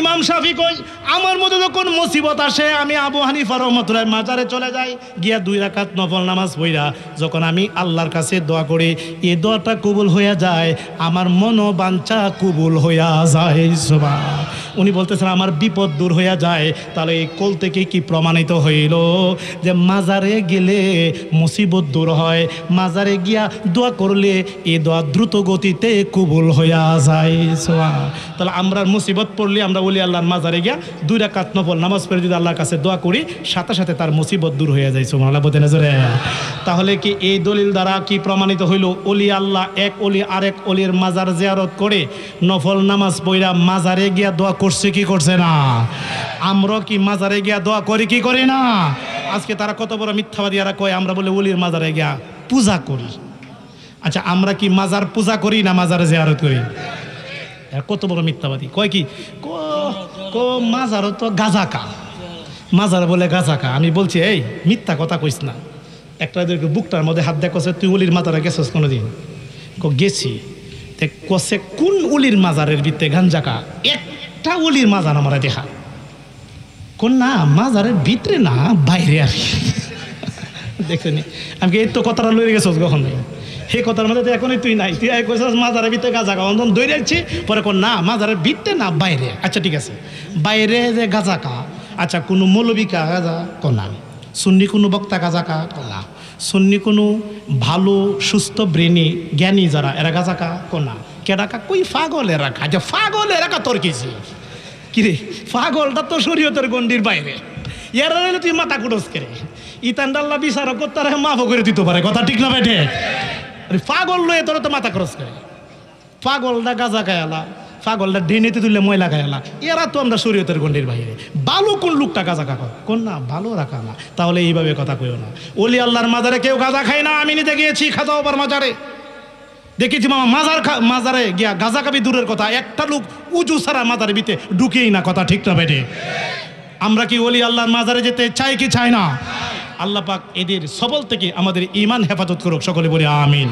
ইমাম শাফি কই, আমার মধ্যে যখন মুসিবত আসে, আমি আবু হানিফা রাহমাতুল্লাহ মাজারে চলে যাই, গিয়া 2 রাকাত নফল নামাজ পড়া যখন আমি আল্লাহর কাছে দোয়া করি, এই দোয়াটা কবুল হইয়া যায়, আমার মনোবাঞ্ছা কবুল হইয়া যায়। সুবহান। উনি বলতেছেন আমার বিপদ দূর হইয়া যায়। তাহলে এই কোল থেকে কি প্রমাণিত হইল যে মাজারে গেলে মুসিবত দূর হয়, মাজারে গিয়া দোয়া করলে এই দোয়া দ্রুত গতিতে কবুল হইয়া যায়। সুবহান। তাহলে আমরা মুসিবত পড়লে আমরা ওলি আল্লাহর মাজারে গিয়া 2 রাকাত নফল নামাজ পড়ে যদি আল্লাহর কাছে দোয়া করি, সাথে সাথে তার মুসিবত দূর হয়ে যায়। সুবহানাল্লাহ বলতে নজরে? তাহলে কি এই দলিল দ্বারা কি প্রমাণিত হইল? ওলি আল্লাহ এক ওলি আরেক ওলির মাজার জিয়ারত করে নফল নামাজ পড়া মাজারে গিয়া দোয়া করছে কি করছে না? আমরা কি মাজারে গিয়া দোয়া করি কি করি না? আজকে তারা কত বড় মিথ্যাবাদী, এরা কয় আমরা বলে ওলির মাজারে গিয়া পূজা করি। আচ্ছা, আমরা কি মাজার পূজা করি না মাজারে জিয়ারত করি? কত বড় মিথ্যাবাদী। কয় কি মাজারও তো গাজাকা, মাজার বলে গাজাকা। আমি বলছি, এই মিথ্যা কথা কইস না। একটা বুকটার মধ্যে হাত দেখছে, তুই ওলির মাজারে গেছিস কোনোদিন? গেছি। তে কসে কোন উলির মাজারের ভিতরে গাঞ্জাকা একটা উলির মাজার আমার দেখা কোন না মাজারের ভিতরে না বাইরে আর দেখছেনি আমি এই তো কথাটা লয়ে গেছ কখন সেই কথার মধ্যে তো এখনই তুই নাই তুই কইছস মাজারের ভিতরে গাঁজা অন্ধন দই যাচ্ছি পরে কোন না মাজারের ভিতরে না বাইরে আচ্ছা ঠিক আছে বাইরে যে গাঁজা কা আচ্ছা কোনো মৌলবিকা গাঁজা কোনা সুন্নি কোনো বক্তা গাঁজা কা কোনা সুন্নি কোনো ভালো সুস্থ ব্রেনি জ্ঞানী যারা এরা গাঁজা কা কোনা কেডাকা কই ফাগল এরা খা যে ফাগল এরা কা তোর কিছু কিরে পাগলটা তো শরীয়তের গণ্ডির বাইরে এরা রইলে তুই মাথা কুটস করে ইতান্ডাল্লা বিচারক তারা মাফ করে দিতে পারে কথা ঠিক না বেঠে পাগল লয়ে তোরা তো মাথা খরচ করে পাগলটা গাঁজা খায়ালা পাগলটা ডেনেতে তুললে ময়লা খায়ালা এরা তো আমরা শরীয়তের গণ্ডির বাইরে ভালো কোন লোকটা গাঁজা খা কোন না ভালো রাখা না তাহলে এইভাবে কথা কইও না ওলি আল্লাহর মাজারে কেউ গাঁজা খায় না আমি নিতে গিয়েছি খাজা বাবার মাজারে দেখেছি মামা মাজারে গিয়া গাঁজা খাবি দূরের কথা একটা লোক উজু সারা মাজারে বিতে ঢুকেই না কথা ঠিক না বেটে আমরা কি ওলি আল্লাহর মাজারে যেতে চাই কি চাই না আল্লাহ পাক এদের সবল থেকে আমাদের ঈমান হেফাজত করুক সকলে বলি আমিন।